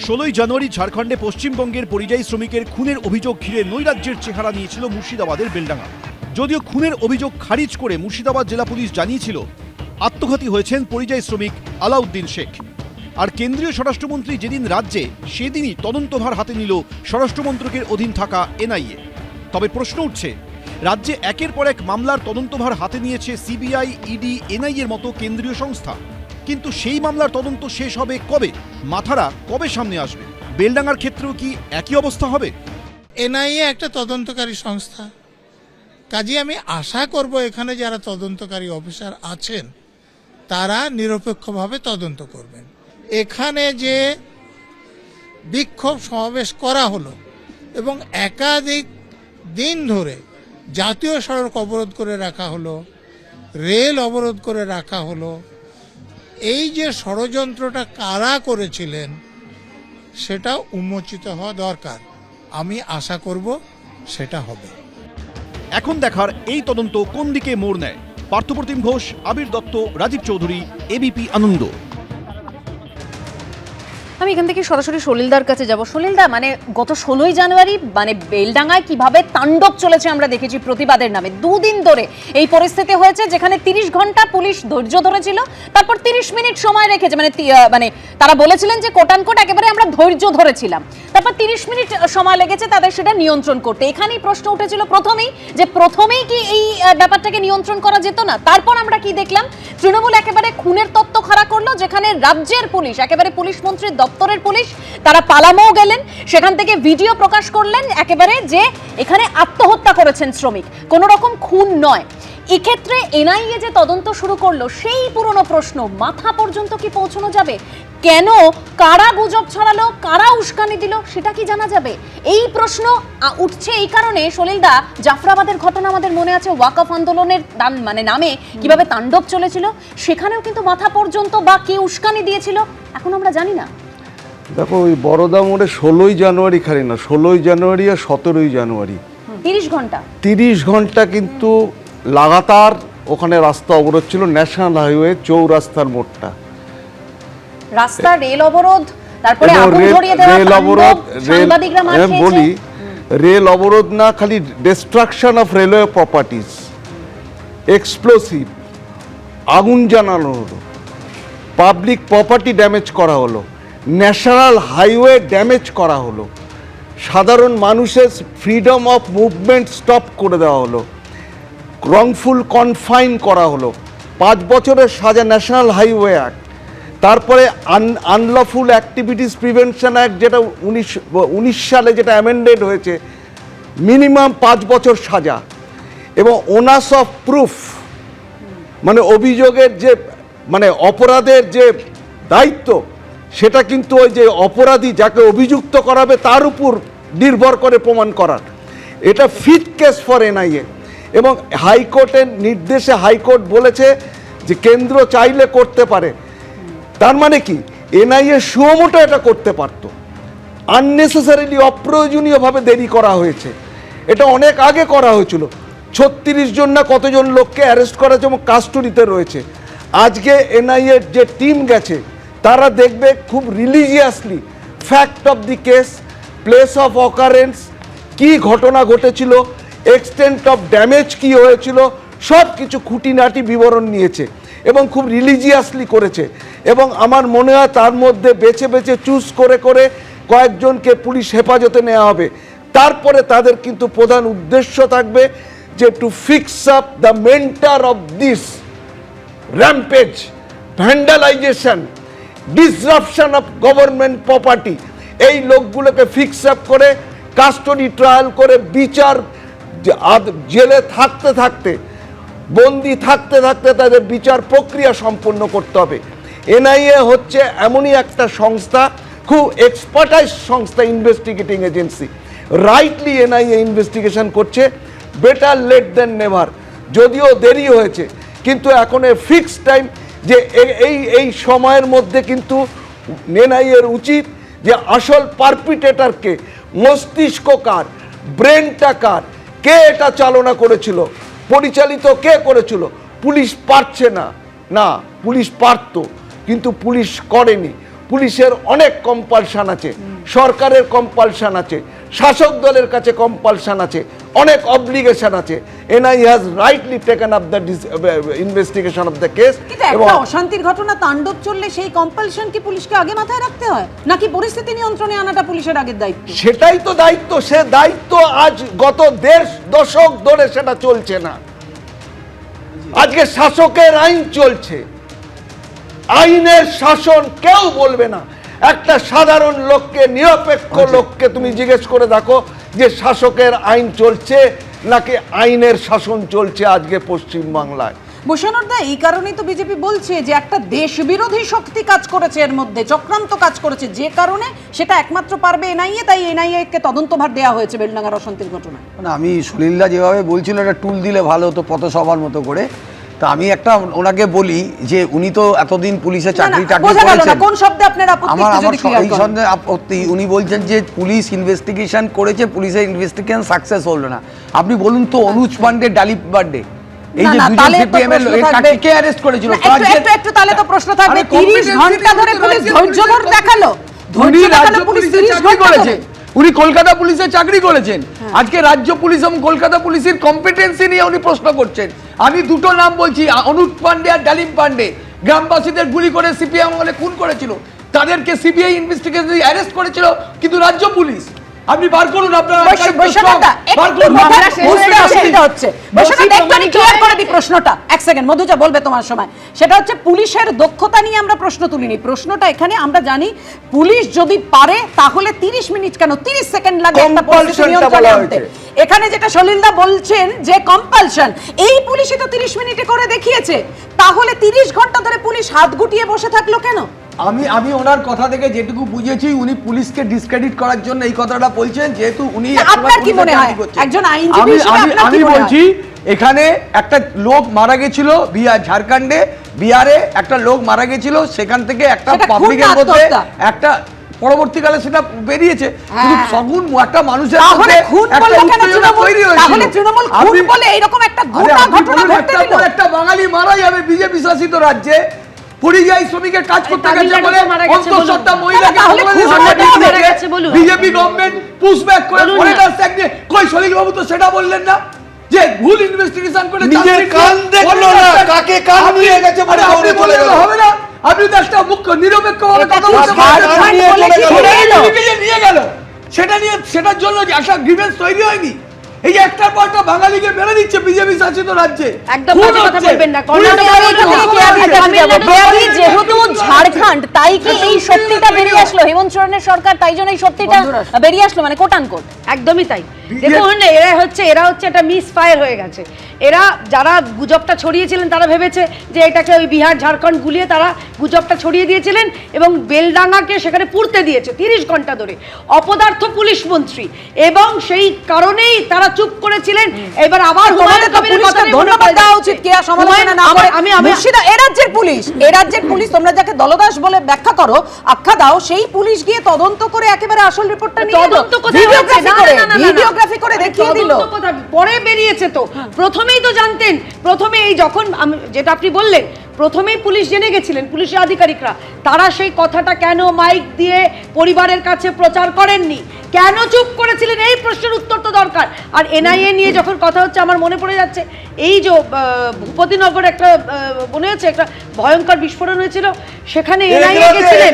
16 জানুয়ারি ঝাড়খণ্ডে পশ্চিমবঙ্গের পরিযায়ী শ্রমিকের খুনের অভিযোগ ঘিরে নৈরাজ্যের চেহারা নিয়েছিল মুর্শিদাবাদের বেলডাঙ্গা। যদিও খুনের অভিযোগ খারিজ করে মুর্শিদাবাদ জেলা পুলিশ জানিয়েছিল আত্মঘাতী হয়েছেন পরিযায়ী শ্রমিক আলাউদ্দিন শেখ। আর কেন্দ্রীয় স্বরাষ্ট্রমন্ত্রী যেদিন রাজ্যে, সেদিনই তদন্তভার হাতে নিল স্বরাষ্ট্রমন্ত্রকের অধীন থাকা এনআইএ। তবে প্রশ্ন উঠছে, রাজ্যে একের পর এক মামলার তদন্তভার হাতে নিয়েছে সিবিআই, ইডি, এনআইএর মতো কেন্দ্রীয় সংস্থা, কিন্তু সেই মামলার তদন্ত শেষ হবে কবে? মাথারা কবে সামনে আসবে? বেলডাঙ্গার ক্ষেত্রেও কি একই অবস্থা হবে? এনআইএ একটা তদন্তকারী সংস্থা, কাজে আমি আশা করব এখানে যারা তদন্তকারী অফিসার আছেন তারা নিরপেক্ষভাবে তদন্ত করবেন। এখানে যে বিক্ষোভ সমাবেশ করা হলো এবং একাধিক দিন ধরে জাতীয় সড়ক অবরোধ করে রাখা হলো, রেল অবরোধ করে রাখা হলো। এই যে ষড়যন্ত্রটা কারা করেছিলেন সেটা উন্মোচিত হওয়া দরকার। আমি আশা করব সেটা হবে। এখন দেখার এই তদন্ত কোন দিকে মোড় নেয়। পার্থপ্রতিম ঘোষ, আবির দত্ত, রাজীব চৌধুরী, এবিপি আনন্দ। আমি এখান থেকে সরাসরি সলিলদার কাছে যাব। সলিলদা, মানে গত 16ই জানুয়ারি মানে বেলডাঙ্গায় কিভাবে তাণ্ডব চলেছে আমরা দেখেছি প্রতিবাদের নামে। দুদিন ধরে এই পরিস্থিতি হয়েছে যেখানে 30 ঘন্টা পুলিশ ধৈর্য ধরেছিল, তারপর 30 মিনিট সময় রেখেছে, মানে তারা বলেছিলেন যে কোটানকোট একেবারে আমরা ধৈর্য ধরেছিলাম, তারপর 30 মিনিট সময় লেগেছে তাদের সেটা নিয়ন্ত্রণ করতে। এখানেই প্রশ্ন উঠেছিল প্রথমেই কি এই ব্যাপারটাকে নিয়ন্ত্রণ করা যেত না? তারপর আমরা কি দেখলাম, তৃণমূল একেবারে খুনের তত্ত্ব খাড়া করলো, যেখানে রাজ্যের পুলিশ, একেবারে পুলিশ মন্ত্রীর দপ্তরের পুলিশ, তারা পালামও গেলেন, সেখান থেকে ভিডিও প্রকাশ করলেন একেবারে যে এখানে আত্মহত্যা করেছেন শ্রমিক, কোনো রকম খুন নয়। এক্ষেত্রে এনআইএ যে তদন্ত শুরু করলো, সেই পুরনো প্রশ্ন মাথা পর্যন্ত কি পৌঁছানো যাবে? কেন, কারা গুজব ছড়ালো, কারা উস্কানি দিল, সেটা কি জানা যাবে? এই প্রশ্ন উঠছে এই কারণে সলিলদা, জাফরাবাদের ঘটনা আমাদের মনে আছে, ওয়াকফ আন্দোলনের নামে কিভাবে তাণ্ডব চলেছিল, সেখানেও কিন্তু মাথা পর্যন্ত বা কে উস্কানি দিয়েছিল এখন আমরা জানি না। দেখো, ওই বড়দা মোড়ে 16ই জানুয়ারি খালি না, 16ই জানুয়ারি আর 17ই জানুয়ারি 30 ঘন্টা কিন্তু লাগাতার ওখানে রাস্তা অবরোধ ছিল। ন্যাশনাল হাইওয়ে চৌরাস্তার মোড়টা রাস্তা, রেল অবরোধ, তারপরে আগুন ধরিয়ে দেওয়া, রেল অবরোধ, সাংবাদিকরা মার খেয়েছে। বলি, রেল অবরোধ না, খালি destruction of railway properties, explosive, আগুন জ্বালানো হলো, পাবলিক প্রপার্টি ড্যামেজ করা হলো, ন্যাশনাল হাইওয়ে ড্যামেজ করা হলো, সাধারণ মানুষের ফ্রিডম অফ মুভমেন্ট স্টপ করে দেওয়া হলো, রংফুল কনফাইন করা হলো, 5 বছরের সাজা ন্যাশনাল হাইওয়ে অ্যাক্ট, তারপরে আনলফুল অ্যাক্টিভিটিস প্রিভেনশন অ্যাক্ট যেটা 19 সালে যেটা অ্যামেন্ডেড হয়েছে, মিনিমাম 5 বছর সাজা, এবং ওনাস অফ প্রুফ, মানে অভিযোগের যে অপরাধের যে দায়িত্ব, সেটা কিন্তু ওই যে অপরাধী যাকে অভিযুক্ত করাবে তার উপর নির্ভর করে প্রমাণ করার। এটা ফিট কেস ফর এনআইএ, এবং হাইকোর্টের নির্দেশে হাইকোর্ট বলেছে যে কেন্দ্র চাইলে করতে পারে। তার মানে কি, এনআইএ সুমোটো এটা করতে পারতো, আননেসেসারিলি অপ্রয়োজনীয়ভাবে দেরি করা হয়েছে। এটা অনেক আগে করা হয়েছিল। 36 জন না কতজন লোককে অ্যারেস্ট করা হয়েছে এবং কাস্টডিতে রয়েছে। আজকে এনআইএর যে টিম গেছে, তারা দেখবে খুব religiously fact of the case, place of occurrence, কি ঘটনা ঘটেছিল, এক্সটেন্ট অফ ড্যামেজ কি হয়েছিল, সব কিছু খুঁটিনাটি বিবরণ নিয়েছে এবং খুব রিলিজিয়াসলি করেছে। এবং আমার মনে হয় তার মধ্যে বেছে বেছে চুজ করে করে কয়েকজনকে পুলিশ হেফাজতে নেওয়া হবে। তারপরে তাদের কিন্তু প্রধান উদ্দেশ্য থাকবে যে to fix up the mentor of this rampage, vandalization, disruption of government property, এই লোকগুলোকে ফিক্স আপ করে কাস্টডি ট্রায়াল করে বিচার, জেলে থাকতে থাকতে, বন্দি থাকতে থাকতে তাদের বিচার প্রক্রিয়া সম্পন্ন করতে হবে। এনআইএ হচ্ছে এমনই একটা সংস্থা, খুব এক্সপার্টাইজ সংস্থা, investigating agency. Rightly NIA investigation করছে, বেটার লেট দেন নেভার। যদিও দেরি হয়েছে, কিন্তু এখন ফিক্সড টাইম যে এই সময়ের মধ্যে কিন্তু এনআইএর উচিত যে আসল পারপিটেটরকে, মস্তিষ্ক কার, ব্রেনটা কার, কে এটা চালনা করেছিল, পরিচালিত কে করেছিল। পুলিশ পারছে না, না পুলিশ পারত, কিন্তু পুলিশ করেনি। পুলিশের অনেক কম্পালশন আছে, সরকারের কম্পালশন আছে, শাসক দলের কাছে কম্পালশন আছে, অনেক অব্লিগেশন আছে। NIA has rightly taken up the investigation of the case. এবং অশান্তির ঘটনা তাণ্ডব চললে সেই কম্পালশন কি পুলিশকে আগে মাথায় রাখতে হয়, নাকি পরিস্থিতি নিয়ন্ত্রণে আনাটা পুলিশের আগের দায়িত্ব? সেটাই তো দায়িত্ব। সে দায়িত্ব আজ গত 1.5 দশক ধরে সেটা চলছে না। আজকে শাসকের আইন চলছে, আইনের শাসন কেউ বলবে না। একটা সাধারণ লোককে, নিরপেক্ষ লোককে তুমি জিজ্ঞেস করে দেখো যে শাসকের আইন চলছে নাকি আইনের শাসন চলছে আজকে পশ্চিম বাংলায়। ভূষণরদা, এই কারণেই তো বিজেপি বলছে যে একটা দেশ বিরোধী শক্তি কাজ করেছে, এর মধ্যে চক্রান্ত কাজ করেছে, যে কারণে সেটা একমাত্র পারবে এনআইএ, তাই এনআইএ কে তদন্তভার দেওয়া হয়েছে বেলডাঙ্গার অশান্তির ঘটনা। মানে আমি সলিলদা যেভাবে বলছিল একটা টুল দিলে ভালো হতো পথসভার মতো করে, তা আমি একটা ওনাকে বলি যে উনি তো এতদিন পুলিশে চাকরি করেছেন, কোন শব্দে আপনার আপত্তি? আমার এই সন্দেহে আপত্তি, উনি বলছেন যে পুলিশ ইনভেস্টিগেশন করেছে, পুলিশের ইনভেস্টিগেশন সাকসেস হলো না। আপনি বলুন তো অনুজ পান্ডে, ডালিপ পান্ডে, এই যে দুজন সিপিএম এর কে অ্যারেস্ট করেছিল? একটু তাহলে তো প্রশ্ন থাকবে, 30 ঘন্টা ধরে পুলিশ ধৈর্য ধরে দেখালো, পুলিশ 30 ঘন্টা করেছে। উনি কলকাতা পুলিশে চাকরি করেছেন, আজকে রাজ্য পুলিশ এবং কলকাতা পুলিশের কম্পিটেন্সি নিয়ে উনি প্রশ্ন করছেন। আমি দুটো নাম বলছি, অনুজ পান্ডে আর ডালিম পান্ডে, গ্রামবাসীদের গুলি করে সিপিএম আমলে খুন করেছিল, তাদেরকে সিবিআই ইনভেস্টিগেশন অ্যারেস্ট করেছিল কিন্তু রাজ্য পুলিশ। আপনি বার করুন আপনারা প্রশ্নটা, এক সেকেন্ড মধুজা বলবে তোমার সময়। সেটা হচ্ছে পুলিশের দক্ষতা নিয়ে আমরা প্রশ্ন তুলিনি, প্রশ্নটা এখানে আমরা জানি পুলিশ যদি পারে তাহলে 30 মিনিট কেন 30 সেকেন্ড লাগে একটা পরিস্থিতি নিয়ন্ত্রণে আনতে। এখানে যেটা সলিলদা বলছেন যে কম্পালশন, এই পুলিশই তো 30 মিনিটে করে দেখিয়েছে, তাহলে 30 ঘন্টা ধরে পুলিশ হাত গুটিয়ে বসে থাকলো কেন? আমি ওনার কথা থেকে যেটুকু বুঝেছি উনি পুলিশকে ডিসক্রেডিট করার জন্য এই কথাটা বলছেন, যেহেতু উনি আপনার কি মনে হয় একজন আইনজীবী হিসেবে আপনার কি মনে হয়? আমি বলছি এখানে একটা লোক মারা গেছিল ঝাড়খণ্ডে, বিহারে একটা লোক মারা গেছিল, সেখান থেকে একটা পাবলিকের মধ্যে একটা পরবর্তীকালে সেটা বেরিয়েছে, কিন্তু সগুণ একটা মানুষের মধ্যে তাহলে তৃণমূল খুন বলে এরকম একটা ঘটনা ঘটতে দিল? একটা বাঙালি মারা যাবে বিজেপি শাসিত রাজ্যে, পরিযায়ী শ্রমিকের কাজ করতে গেছে বলে অন্তঃসত্ত্বা মহিলাকে বিজেপি গভর্নমেন্ট পুশব্যাক করে ফরেনার্স অ্যাক্ট দিয়ে, কই সলিল বাবু তো সেটা বললেন না যে ভুল ইনভেস্টিগেশন করে নিজের কান দেখলো না, কাকে কান নিয়ে গেছে বলে চলে গেল। হবে না, আপনি তো একটা মুখ্য নিরপেক্ষভাবে কথা বলতে নিয়ে গেল, সেটা নিয়ে সেটার জন্য একটা গ্রিভেন্স তৈরি হয়নি। এই একটার পর একটা বাঙালিকে মেরে দিচ্ছে বিজেপি শাসিত রাজ্যে। একদম বাজে কথা বলবেন না। যেহেতু ঝাড়খণ্ড, তাই কি এই সত্যিটা বেরিয়ে আসলো? হেমন্ত সোরেনের সরকার, তাই জন্য এই সত্যিটা বেরিয়ে আসলো, মানে কোট আনকোট। একদমই তাই। দেখুন এরা হচ্ছে একটা মিসফায়ার হয়ে গেছে। এরা যারা গুজবটা ছড়িয়েছিলেন তারা ভেবেছে যে এটাকে ওই বিহার ঝাড়খণ্ড গুলিয়ে তারা গুজবটা ছড়িয়ে দিয়েছিলেন এবং বেলডাঙ্গাকে সেখানে পুড়তে দিয়েছে 30 ঘন্টা ধরে অপদার্থ পুলিশ মন্ত্রী, এবং সেই কারণেই তারা চুপ করেছিলেন। এবার আবার ধন্যবাদ দেওয়া উচিত, কে সমালোচনা না করে। আমি এ রাজ্যের পুলিশ তোমরা যাকে দলদাস বলে ব্যাখ্যা করো, আখ্যা দাও, সেই পুলিশ গিয়ে তদন্ত করে একেবারে আসল রিপোর্টটা নিয়ে তদন্ত ভিডিওগ্রাফি করে দেখিয়ে দিল, পরে বেরিয়েছে। তো প্রথমেই তো জানতেন, প্রথমে এই যখন যেটা আপনি বললেন, প্রথমেই পুলিশ জেনে গেছিলেন, পুলিশের আধিকারিকরা, তারা সেই কথাটা কেন মাইক দিয়ে পরিবারের কাছে প্রচার করেননি, কেন চুপ করেছিলেন? এই প্রশ্নের উত্তর তো দরকার। আর এনআইএ নিয়ে যখন কথা হচ্ছে, আমার মনে পড়ে যাচ্ছে এই যে ভূপতিনগর একটা মনে হচ্ছে একটা ভয়ঙ্কর বিস্ফোরণ হয়েছিল, সেখানে এনআইএ গেছিলেন,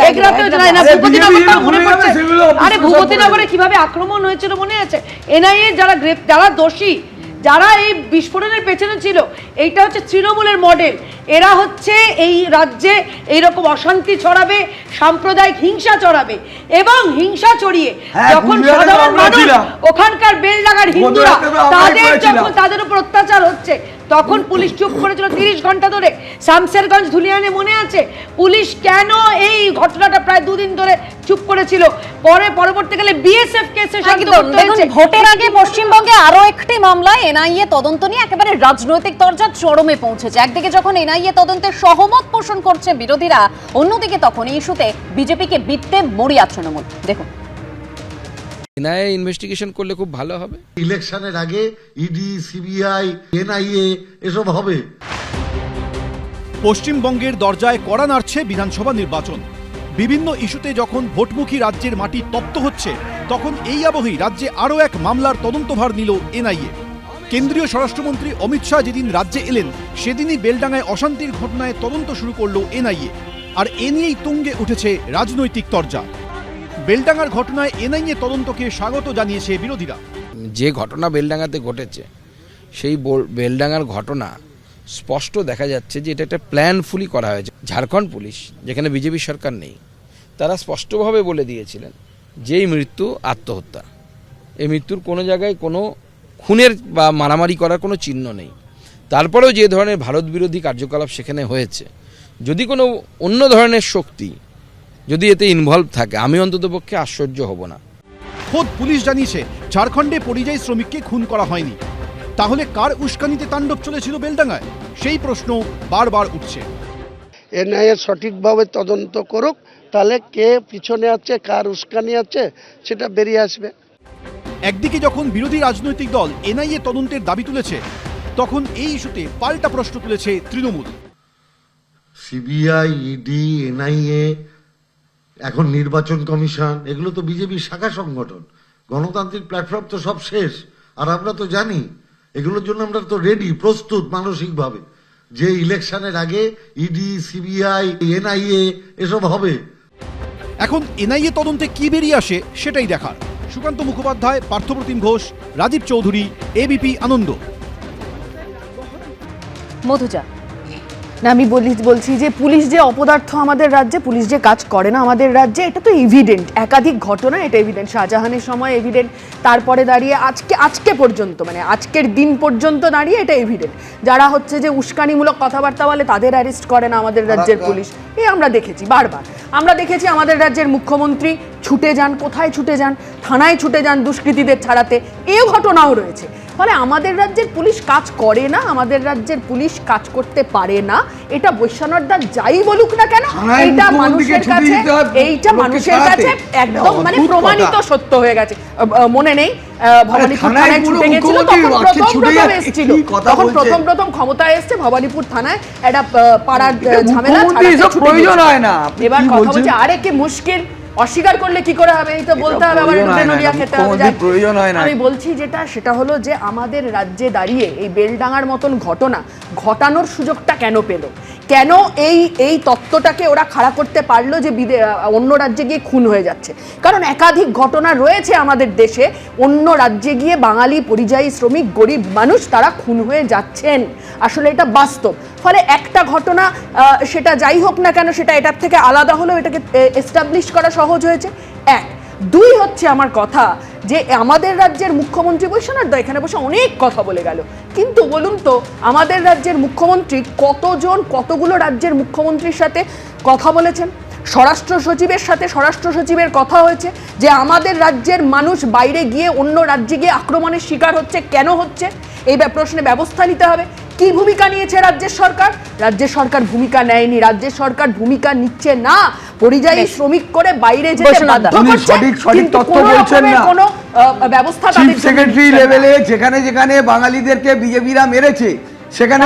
এগরাতেও জানাই না, ভূপতিনগরটা মনে পড়ছে। আরে ভূপতিনগরে কিভাবে আক্রমণ হয়েছিল মনে আছে? এনআইএ যারা দোষী, যারা এই বিস্ফোরণের পেছনে ছিল, এইটা হচ্ছে তৃণমূলের মডেল। এরা হচ্ছে এই রাজ্যে এইরকম অশান্তি ছড়াবে, সাম্প্রদায়িক হিংসা ছড়াবে, এবং হিংসা ছড়িয়ে যখন সাধারণ মানুষ ওখানকার বেলডাঙ্গার হিন্দুরা তাদের উপর অত্যাচার হচ্ছে, তখন পুলিশ চুপ করেছিল 30 ঘন্টা ধরে। শামসেরগঞ্জ ধুলিয়ানে মনে আছে পুলিশ কেন এই ঘটনাটা প্রায় 2 দিন ধরে চুপ করেছিল? পরবর্তীকালে বিএসএফ কেসে ভোটের আগে পশ্চিমবঙ্গে আরো একটি মামলায় এনআইএ তদন্ত নিয়ে একেবারে রাজনৈতিক তরজা চরমে পৌঁছেছে। একদিকে যখন এনআইএ তদন্তে সহমত পোষণ করছে বিরোধীরা, অন্যদিকে তখন এই ইস্যুতে বিজেপিকে বিত্তে মরিয়া তৃণমূল। দেখুন, এনআইএ ইনভেস্টিগেশন করলে খুব ভালো হবে। ইলেকশনের আগে ইডি, সিবিআই, এনআইএ এসব হবে। পশ্চিমবঙ্গের দরজায় কড়া নাড়ছে বিধানসভা নির্বাচন। বিভিন্ন ইস্যুতে যখন ভোটমুখী রাজ্যের মাটি তপ্ত হচ্ছে, তখন এই আবহেই রাজ্যে আরও এক মামলার তদন্তভার নিল এনআইএ। কেন্দ্রীয় স্বরাষ্ট্রমন্ত্রী অমিত শাহ যেদিন রাজ্যে এলেন, সেদিনই বেলডাঙ্গায় অশান্তির ঘটনায় তদন্ত শুরু করল এনআইএ। আর এ নিয়েই তুঙ্গে উঠেছে রাজনৈতিক তরজা। বেলডাঙ্গার ঘটনায় এনআইএ তদন্তকে স্বাগত জানিয়েছে বিরোধীরা। যে ঘটনা বেলডাঙ্গাতে ঘটেছে, সেই বেলডাঙ্গার ঘটনা স্পষ্ট দেখা যাচ্ছে যে এটা একটা প্ল্যানফুলি করা হয়েছে। ঝাড়খণ্ড পুলিশ, যেখানে বিজেপি সরকার নেই, তারা স্পষ্টভাবে বলে দিয়েছিলেন যে এই মৃত্যু আত্মহত্যা, এই মৃত্যুর কোনো জায়গায় কোনো খুনের বা মারামারি করার কোনো চিহ্ন নেই। তারপরেও যে ধরনের ভারত বিরোধী কার্যকলাপ সেখানে হয়েছে, যদি কোনো অন্য ধরনের শক্তি যদি এতে ইনভলভ থাকে, আমি অন্ততপক্ষে আশ্চর্য হব না। খোদ পুলিশ জানিয়েছে ঝাড়খণ্ডে পরিযায়ী শ্রমিককে খুন করা হয়নি। তাহলে কার উস্কানিতে তাণ্ডব চলেছিল বেলডাঙ্গায়, সেই প্রশ্ন বারবার উঠছে। এনআইএ সঠিকভাবে তদন্ত করুক, তাহলে কে পিছনে আছে, কার উস্কানি আছে, সেটা বেরিয়ে আসবে। একদিকে যখন বিরোধী রাজনৈতিক দল এনআইএ তদন্তের দাবি তুলেছে, তখন এই ইস্যুতে পাল্টা প্রশ্ন তুলেছে তৃণমূল। সিবিআই, ইডি, এনআইএ, এখন নির্বাচন কমিশন, এগুলো তো বিজেপির শাখা সংগঠন। গণতান্ত্রিক প্ল্যাটফর্ম তো সব শেষ। আর আমরা তো জানি এগুলোর জন্য আমরা তো রেডি, প্রস্তুত মানসিকভাবে, যে ইলেকশনের আগে ইডি, সিবিআই, এনআইএ এসব হবে। এখন এনআইএ তদন্তে কি বেরিয়ে আসে সেটাই দেখার। সুকান্ত মুখোপাধ্যায়, পার্থপ্রতিম ঘোষ, রাজীব চৌধুরী, এবিপি আনন্দ। মধুজা, না আমি বলছি যে পুলিশ যে অপদার্থ আমাদের রাজ্যে, পুলিশ যে কাজ করে না আমাদের রাজ্যে, এটা তো এভিডেন্ট। একাধিক ঘটনা এটা এভিডেন্ট। শাহজাহানের সময় এভিডেন্ট, তারপরে দাঁড়িয়ে আজকে পর্যন্ত, মানে আজকের দিন পর্যন্ত দাঁড়িয়ে এটা এভিডেন্ট। যারা হচ্ছে যে উস্কানিমূলক কথাবার্তা বলে তাদের অ্যারেস্ট করে না আমাদের রাজ্যের পুলিশ। এই আমরা দেখেছি বারবার। আমরা দেখেছি আমাদের রাজ্যের মুখ্যমন্ত্রী ছুটে যান, কোথায় ছুটে যান? থানায় ছুটে যান দুষ্কৃতীদের ছাড়াতে। এই ঘটনাও রয়েছে। ফলে আমাদের রাজ্যের পুলিশ কাজ করে না, আমাদের রাজ্যের পুলিশ কাজ করতে পারে না। এটা বৈশ্বনাথদা যাই বলুক না কেন, এইটা মানুষের কাছে একদম মানে প্রমাণিত সত্য হয়ে গেছে। মনে নেই ভবানীপুর থানায় ছুটে গেছিল, তখন প্রথম এসেছিল, তখন প্রথম ক্ষমতায় এসছে ভবানীপুর থানায় একটা পাড়ার ঝামেলা প্রয়োজন হয় না। এবার কথা বলছে আরে কি মুশকিল, অস্বীকার করলে কি করে হবে, এই তো বলতে হবে, আবার নলিয়া খেতে হবে। আমি বলছি সেটা হলো যে আমাদের রাজ্যে দাঁড়িয়ে এই বেলডাঙ্গার মতন ঘটনা ঘটানোর সুযোগটা কেন পেল? কেন এই তত্ত্বটাকে ওরা খাড়া করতে পারলো যে অন্য রাজ্যে গিয়ে খুন হয়ে যাচ্ছে? কারণ একাধিক ঘটনা রয়েছে আমাদের দেশে, অন্য রাজ্যে গিয়ে বাঙালি পরিযায়ী শ্রমিক, গরিব মানুষ তারা খুন হয়ে যাচ্ছেন। আসলে এটা বাস্তব। ফলে একটা ঘটনা সেটা যাই হোক না কেন, সেটা এটার থেকে আলাদা হলেও এটাকে এস্টাবলিশ করা সহজ হয়েছে। এক, দুই হচ্ছে আমার কথা যে আমাদের রাজ্যের মুখ্যমন্ত্রী বৈশ্বনাথদা এখানে বসে অনেক কথা বলে গেল, কিন্তু বলুন তো আমাদের রাজ্যের মুখ্যমন্ত্রী কতগুলো রাজ্যের মুখ্যমন্ত্রীর সাথে কথা বলেছেন? স্বরাষ্ট্র সচিবের সাথে স্বরাষ্ট্র সচিবের কথা হয়েছে যে আমাদের রাজ্যের মানুষ বাইরে গিয়ে অন্য রাজ্যে গিয়ে আক্রমণের শিকার হচ্ছে, কেন হচ্ছে এই প্রশ্নে ব্যবস্থা নিতে হবে। কি ভূমিকা নিয়েছে রাজ্যের সরকার? রাজ্যের সরকার ভূমিকা নেয়নি, রাজ্যের সরকার ভূমিকা নিচ্ছে না। পরিযায়ী শ্রমিক করে বাইরে যেতে বাধ্য করছে, কিন্তু কোনো ব্যবস্থা চিফ সেক্রেটারি লেভেলে যেখানে বাঙালিদেরকে বিজেপিরা মেরেছে, সেখানে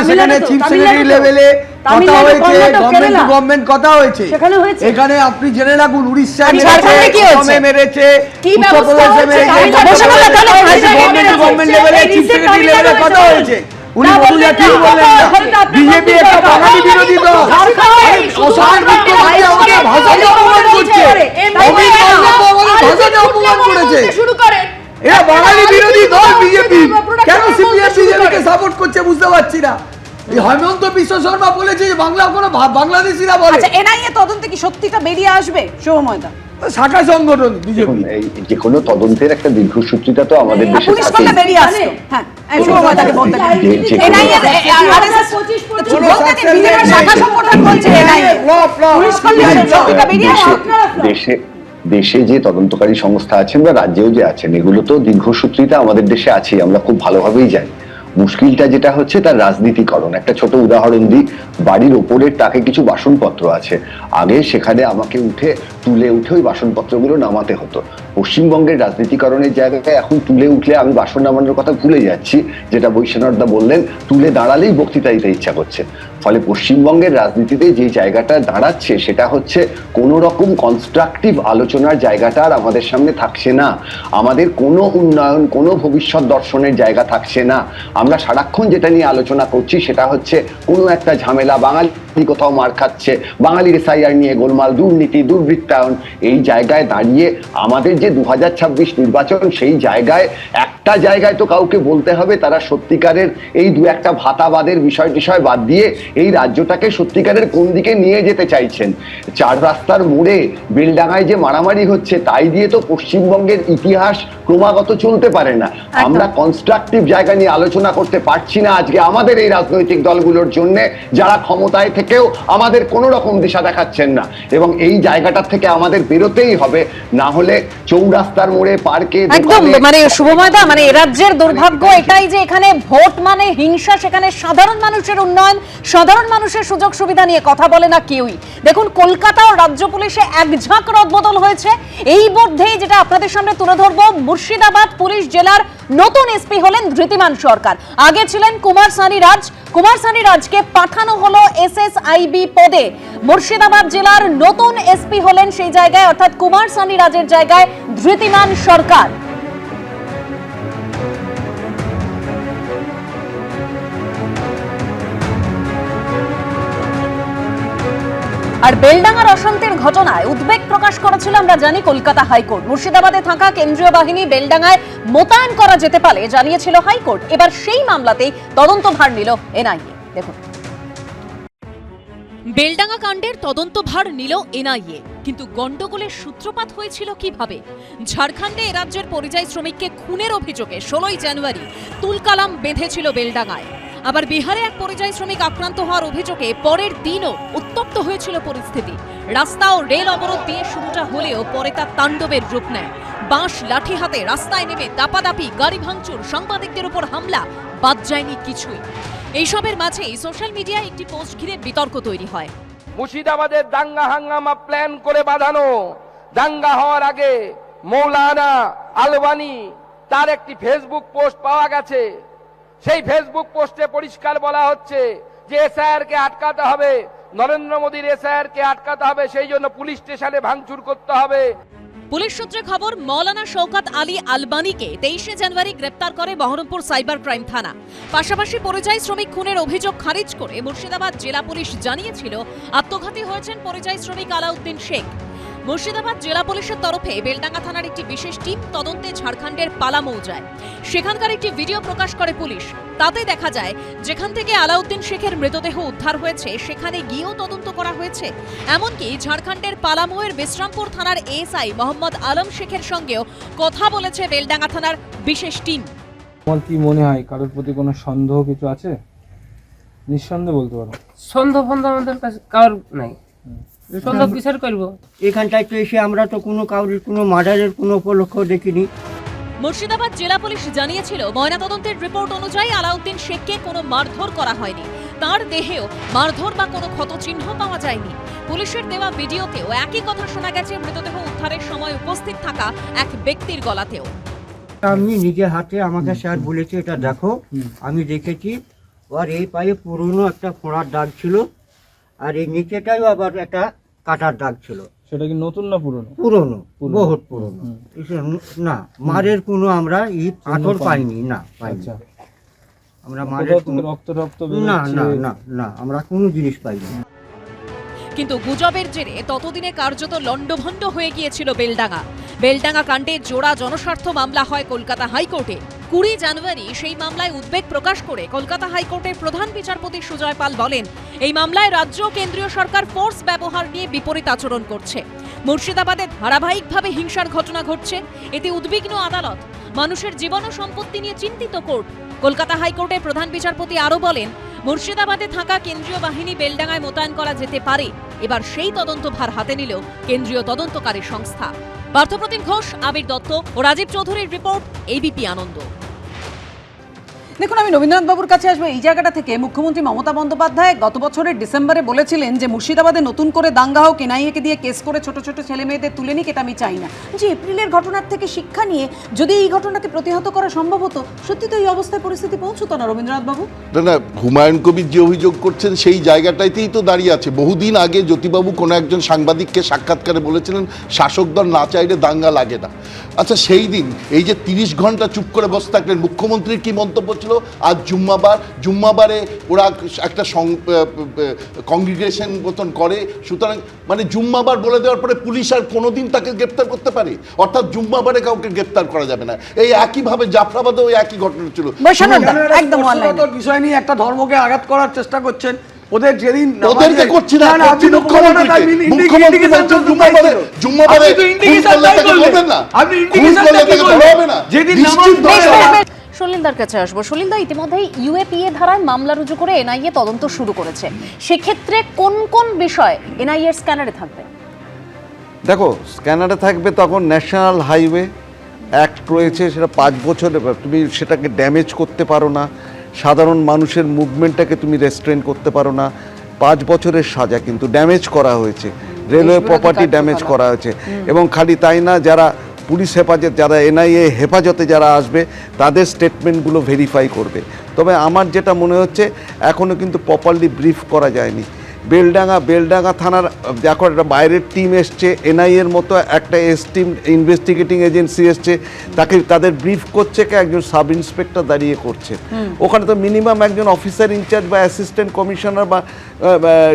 চিফ সেক্রেটারি লেভেলে কথা হয়েছে, গভর্নমেন্ট টু গভর্নমেন্ট কথা হয়েছে। এখানে আপনি জেনে রাখুন, উড়িষ্যায় মেরেছে, উত্তরপ্রদেশে মেরেছে, গভর্নমেন্ট টু গভর্নমেন্ট লেভেলে চিফ সেক্রেটারি লেভেলে কথা হয়েছে। উনি মধুজা ঠিক বললেন না, বিজেপি একটা বাঙালি বিরোধী দল। অসহায় মুখ্যমন্ত্রী আমাকে ভাষা নিয়ে অপমান করছে, ভাষা নিয়ে অপমান করেছে। এরা বাঙালি বিরোধী দল বিজেপি, কেন সিপিএম বিজেপিকে সাপোর্ট করছে বুঝতে পারছি না। হেমন্ত বিশ্ব শর্মা বলেছে যে বাংলা কোনো বাংলাদেশিরা বলে। আচ্ছা, এনআইএ তদন্তে কি সত্যিটা বেরিয়ে আসবে শুভময়দা? শাখা সংগঠন বিজেপি যে কোনো তদন্তের একটা দীর্ঘসূত্রিতা তো আমাদের দেশে পুলিশ করলে বেরিয়ে আসবে। হ্যাঁ, শুভময়দাকে বলতে এনআইএ আরএসএস 25 বলতে বিজেপির শাখা সংগঠন বলছে এনআইএ পুলিশ করলে সত্যিটা বেরিয়ে আসবে। দেশে যে তদন্তকারী সংস্থা আছেন বা রাজ্যেও যে আছেন, এগুলো তো দীর্ঘসূত্রিতা আমাদের দেশে আছে, আমরা খুব ভালোভাবেই জানি। মুশকিলটা যেটা হচ্ছে তার রাজনীতিকরণ। একটা ছোট উদাহরণ দিই, বাড়ির ওপরের তাকে কিছু বাসনপত্র আছে, আগে সেখানে আমাকে তুলে উঠে ওই বাসনপত্রগুলো নামাতে হতো। পশ্চিমবঙ্গের রাজনীতিকরণের জায়গায় এখন তুলে উঠলে আমি বাসন নামানোর কথা ভুলে যাচ্ছি, যেটা বৈশ্বনাথদা বললেন, তুলে দাঁড়ালেই বক্তৃতা দিতে ইচ্ছা করছে। ফলে পশ্চিমবঙ্গের রাজনীতিতে যে জায়গাটা দাঁড়াচ্ছে সেটা হচ্ছে কোনো রকম কনস্ট্রাকটিভ আলোচনার জায়গাটা আর আমাদের সামনে থাকছে না। আমাদের কোনো উন্নয়ন, কোনো ভবিষ্যৎ দর্শনের জায়গা থাকছে না। আমরা সারাক্ষণ যেটা নিয়ে আলোচনা করছি সেটা হচ্ছে কোনো একটা ঝামেলা, বাঙালি কোথাও মার খাচ্ছে, বাঙালির SIR নিয়ে গোলমাল, দুর্নীতি, দুর্বৃত্তায়ন। এই জায়গায় দাঁড়িয়ে আমাদের যে 2026 নির্বাচন, সেই জায়গায় একটা জায়গায় তো কাউকে বলতে হবে তারা সত্যিকারের এই দু একটা ভাতাবাদের বিষয় বাদ দিয়ে এই রাজ্যটাকে সত্যিকারের কোন দিকে নিয়ে যেতে চাইছেন। 4 রাস্তার মোড়ে বেলডাঙায় যে মারামারি হচ্ছে, তাই দিয়ে তো পশ্চিমবঙ্গের ইতিহাস ক্রমাগত চলতে পারে না। আমরা কনস্ট্রাকটিভ জায়গা নিয়ে আলোচনা করতে পারছি না আজকে আমাদের এই রাজনৈতিক দলগুলোর জন্য, যারা ক্ষমতায় থেকেও আমাদের কোনো রকম দিশা দেখাচ্ছেন না। এবং এই জায়গাটা থেকে আমাদের বেরোতেই হবে, না হলে চৌরাস্তার মোড়ে, পার্কে, একদম মানে শুভময়দা, মানে এ রাজ্যের দুর্ভাগ্য এটাই যে এখানে ভোট মানে হিংসা, সেখানে সাধারণ মানুষের উন্নয়ন, সাধারণ মানুষের সুযোগ সুবিধা নিয়ে কথা বলে না কেউই। দেখুন কলকাতা ও রাজ্য পুলিশে এক ঝাঁক রদবদল হয়েছে। এই মধ্যেই যেটা আপনাদের সামনে তুলে ধরবো, মুর্শিদাবাদ পুলিশ জেলার নতুন এসপি হলেন ধৃতিমান সরকার। আগে ছিলেন কুমার সানি রাজ। কুমার সানি রাজকে পাঠানো হলো SSIB পদে। মুর্শিদাবাদ জেলার নতুন এসপি হলেন সেই জায়গায়, অর্থাৎ কুমার সানি রাজের জায়গায় ধৃতিমান সরকার। আর বেলডাঙ্গার অশান্তির ঘটনায় উদ্বেগ প্রকাশ করেছিল আমরা জানি কলকাতা হাইকোর্ট। মুর্শিদাবাদে থাকা কেন্দ্রীয় বাহিনী বেলডাঙ্গায় মোতায়েন করা যেতে পারে জানিয়েছিল হাইকোর্ট। এবার সেই মামলাতেই তদন্তভার নিল NIA। দেখুন, বেলডাঙ্গা কাণ্ডের তদন্তভার নিল NIA, কিন্তু গন্ডগোলের সূত্রপাত হয়েছিল কিভাবে? ঝাড়খণ্ডে এ রাজ্যের পরিযায়ী শ্রমিককে খুনের অভিযোগে 16 জানুয়ারি তুলকালাম বেঁধেছিল বেলডাঙ্গায়। আবার বিহারে এক পরিযায়ী শ্রমিক আক্রান্ত হওয়ার অভিযোগে পরের দিনও উত্তপ্ত হয়েছিল পরিস্থিতি। রাস্তা ও রেল অবরোধ দিয়ে শুরুটা হলেও পরে তা তাণ্ডবের রূপ নেয়। বাঁশ লাঠি হাতে রাস্তায় নেমে দাপাদাপি, গাড়ি ভাঙচুর, সাংবাদিকদের উপর হামলা, বাদ যায়নি কিছুই। এইসবের মাঝেই সোশ্যাল মিডিয়ায় একটি পোস্ট ঘিরে বিতর্ক তৈরি হয়। মুর্শিদাবাদের দাঙ্গা হাঙ্গামা প্ল্যান করে বাঁধানো, দাঙ্গা হওয়ার আগে মৌলানা আলবানি তার একটি ফেসবুক পোস্ট পাওয়া গেছে। সেই ফেসবুক পোস্টে পরিষ্কার বলা হচ্ছে যে SIR কে আটকাতে হবে, নরেন্দ্র মোদীর SIR কে আটকাতে হবে, সেই জন্য পুলিশ স্টেশনে ভাঙচুর করতে হবে। পুলিশ সূত্রে খবর, মৌলানা শওকত আলী আলবানিকে 23 জানুয়ারি গ্রেপ্তার করে বহরমপুর সাইবার ক্রাইম থানা। পাশাপাশি পরিযায়ী শ্রমিক খুনের অভিযোগ খারিজ করে মুর্শিদাবাদ জেলা পুলিশ জানিয়েছিল আত্মঘাতী হয়েছেন পরিযায়ী শ্রমিক আলাউদ্দিন শেখ। মুর্শিদাবাদ জেলা পুলিশের তরফে বেলডাঙ্গা থানার একটি বিশেষ টিম তদন্তে ঝাড়খণ্ডের পালামৌ যায়। সেখানকার একটি ভিডিও প্রকাশ করে পুলিশ। তাতে দেখা যায় যেখান থেকে আলাউদ্দিন শেখের মৃতদেহ উদ্ধার হয়েছে সেখানে গিয়েও তদন্ত করা হয়েছে। এমনকি ঝাড়খণ্ডের পালামৌয়ের বিশ্রামপুর থানার ASI মোহাম্মদ আলম শেখের সঙ্গেও কথা বলেছে বেলডাঙ্গা থানার বিশেষ টিম। তোমার কি মনে হয় কারোর প্রতি কোনো সন্দেহ কিছু আছে? নিঃসন্দেহে বলতে পারো। সন্দেহ ফন্দেহ আমাদের কাছে কারোর নাই। সন্দেহ কিসের করবো? এখানটায় তো এসে আমরা তো কোনো কারোর কোনো মার্ডারের কোনো উপলক্ষ দেখিনি। মুর্শিদাবাদ জেলা পুলিশ জানিয়েছিল ময়নাতদন্তের রিপোর্ট অনুযায়ী আলাউদ্দিন শেখকে কোনো মারধর করা হয়নি। তার দেহেও মারধর বা কোনো ক্ষতচিহ্ন পাওয়া যায়নি। পুলিশের দেওয়া ভিডিওতেও একই কথা শোনা গেছে মৃতদেহ উদ্ধারের সময় উপস্থিত থাকা এক ব্যক্তির গলাতেও। আমি নিজের হাতে আমাকে স্যার বলেছে এটা দেখো, আমি দেখেছি ওর এই পায়ে পুরনো একটা ফোঁড়ার দাগ ছিল, আর এই নিচেটাও আবার একটা কাটার দাগ ছিল। সেটা কি নতুন না পুরনো? পুরনো, বহুত পুরনো। না, মারের কোনো আমরা পাথর পাইনি, না পাইনি। আমরা মারের রক্ত রক্ত না না না না আমরা কোনো জিনিস পাইনি। কিন্তু গুজবের জেরে ততদিনে কার্যত লণ্ডভণ্ড হয়ে গিয়েছিল বেলডাঙ্গা। বেলডাঙ্গা কাণ্ডে জোড়া জনস্বার্থ মামলা হয় কলকাতা হাইকোর্টে। 20 জানুয়ারি সেই মামলায় উদ্বেগ প্রকাশ করে কলকাতা হাইকোর্টের প্রধান বিচারপতি সুজয় পাল বলেন, এই মামলায় রাজ্য ও কেন্দ্রীয় সরকার ফোর্স ব্যবহার নিয়ে বিপরীত আচরণ করছে। মুর্শিদাবাদে ধারাবাহিকভাবে হিংসার ঘটনা ঘটছে, এতে উদ্বিগ্ন আদালত। মানুষের জীবন ও সম্পত্তি নিয়ে চিন্তিত কোর্ট। কলকাতা হাইকোর্টের প্রধান বিচারপতি আরও বলেন, মুর্শিদাবাদে থাকা কেন্দ্রীয় বাহিনী বেলডাঙ্গায় মোতায়েন করা যেতে পারে। এবার সেই তদন্তভার হাতে নিল কেন্দ্রীয় তদন্তকারী সংস্থা। পার্থপ্রতিম ঘোষ, আবির দত্ত ও রাজীব চৌধুরীর রিপোর্ট, ABP আনন্দ। দেখুন, আমি রবীন্দ্রনাথ বাবুর কাছে আসবো এই জায়গাটা থেকে। মুখ্যমন্ত্রী মমতা বন্দ্যোপাধ্যায় গত বছরের ডিসেম্বরে বলেছিলেন যে মুর্শিদাবাদে নতুন করে দাঙ্গা হোক, NIA-কে দিয়ে কেস করে ছোট ছোট ছেলে মেয়েদের তুলে নিক, এটা আমি চাই না। যে এপ্রিলের ঘটনার থেকে শিক্ষা নিয়ে যদি এই ঘটনাকে প্রতিহত করা সম্ভব হতো, সত্যি তো এই অবস্থায় পরিস্থিতি পৌঁছতো না রবীন্দ্রনাথ বাবু। না, হুমায়ুন কবির যে অভিযোগ করছেন সেই জায়গাটাতেই তো দাঁড়িয়ে আছে। বহুদিন আগে জ্যোতিবাবু কোনো একজন সাংবাদিককে সাক্ষাৎকারে বলেছিলেন শাসক দল না চাইলে দাঙ্গা লাগে না। আচ্ছা সেই দিন এই যে 30 ঘন্টা চুপ করে বসে থাকলেন, মুখ্যমন্ত্রীর কি মন্তব্য ছিল? আজ জুম্মাবারে ওরা একটা কংগ্রিগেশন মতন করে, সুতরাং মানে জুম্মাবার বলে দেওয়ার পরে পুলিশ আর কোনোদিন তাকে গ্রেপ্তার করতে পারে? অর্থাৎ জুম্মাবারে কাউকে গ্রেপ্তার করা যাবে না। এই একইভাবে জাফরাবাদেও ওই একই ঘটনা ছিল। একদম বিষয় নিয়ে একটা ধর্মকে আঘাত করার চেষ্টা করছেন। ওদের যেদিন ওদেরকে করছি না, করছি মুখ্যমন্ত্রী বলছেন জুম্মাবারে বলবেন না, হবে না। সলিলদার কাছে আসবো। সলিলদা, ইতিমধ্যেই ইউএপিএ ধারায় মামলা রুজু করে এনআইএ তদন্ত শুরু করেছে। সেক্ষেত্রে কোন কোন বিষয় এনআইএ এর স্ক্যানারে থাকবে? দেখো, স্ক্যানারে থাকবে তখন ন্যাশনাল হাইওয়ে অ্যাক্ট রয়েছে, সেটা 5 বছরে তুমি সেটাকে ড্যামেজ করতে পারো না, সাধারণ মানুষের মুভমেন্টটাকে তুমি রেস্ট্রেন করতে পারো না। 5 বছরের সাজা কিন্তু ড্যামেজ করা হয়েছে, রেলওয়ে প্রপার্টি ড্যামেজ করা হয়েছে। এবং খালি তাই না, যারা পুলিশ হেফাজত, যারা এনআইএ হেফাজতে যারা আসবে তাদের স্টেটমেন্টগুলো ভেরিফাই করবে। তবে আমার যেটা মনে হচ্ছে এখনও কিন্তু প্রপারলি ব্রিফ করা যায়নি। বেলডাঙ্গা থানার দেখো একটা বাইরের টিম এসছে, এনআইএর মতো একটা টিম ইনভেস্টিগেটিং এজেন্সি এসছে, তাদের ব্রিফ করছে কে একজন সাব ইন্সপেক্টর দাঁড়িয়ে করছে। ওখানে তো মিনিমাম একজন অফিসার ইনচার্জ বা অ্যাসিস্ট্যান্ট কমিশনার বা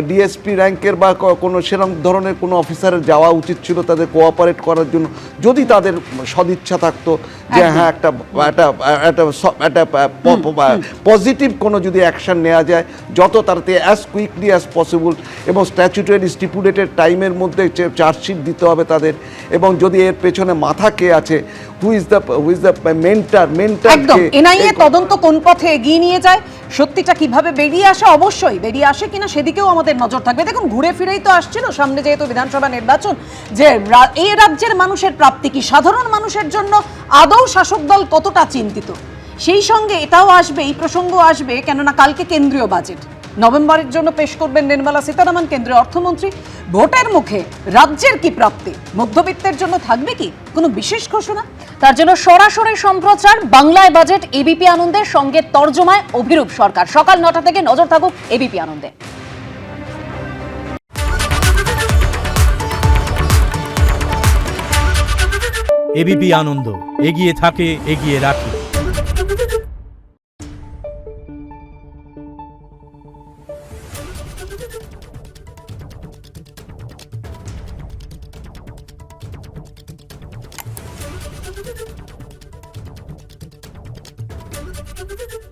ডিএসপি র্যাঙ্কের বা কোনো সেরকম ধরনের কোনো অফিসারের যাওয়া উচিত ছিল তাদের কোঅপারেট করার জন্য, যদি তাদের সদিচ্ছা থাকতো যে হ্যাঁ একটা পজিটিভ কোনো যদি অ্যাকশন নেওয়া যায় যত তাড়াতাড়ি অ্যাজ কুইকলি অ্যাজ পসিবল, এবং স্ট্যাচুটারি স্টিপুলেটেড টাইমের মধ্যে চার্জশিট দিতে হবে তাদের। এবং যদি এর পেছনে মাথা কে আছে, হু ইজ দ্য মেন্টার একদম এনআইএ তদন্ত কোন পথে এগিয়ে নিয়ে যায়, সত্যিটা কিভাবে বেরিয়ে আসে, অবশ্যই বেরিয়ে আসে কিনা সেদিকেও আমাদের নজর থাকবে। দেখুন, ঘুরে ফিরেই তো আসছিল সামনে যেহেতু বিধানসভা নির্বাচন, যে এই রাজ্যের মানুষের প্রাপ্তি কি, সাধারণ মানুষের জন্য আদৌ শাসক দল কতটা চিন্তিত, সেই সঙ্গে এটাও আসবে, এই প্রসঙ্গ আসবে, কেননা কালকে কেন্দ্রীয় বাজেট নভেম্বরের জন্য পেশ করবেন নির্মলা সীতারামন, কেন্দ্রীয় অর্থমন্ত্রী। ভোটের মুখে রাজ্যের কি প্রাপ্তি, মধ্যবিত্তের জন্য থাকবে কি কোনো বিশেষ ঘোষণা? তার জন্য সরাসরি সম্প্রচার বাংলায় বাজেট এবিপি আনন্দের, সঙ্গে তর্জমায় অভিরূপ সরকার। সকাল 9টা থেকে নজর থাকুক এবিপি আনন্দে। এবিপি আনন্দ, এগিয়ে থাকে, এগিয়ে রাখে। Thank you.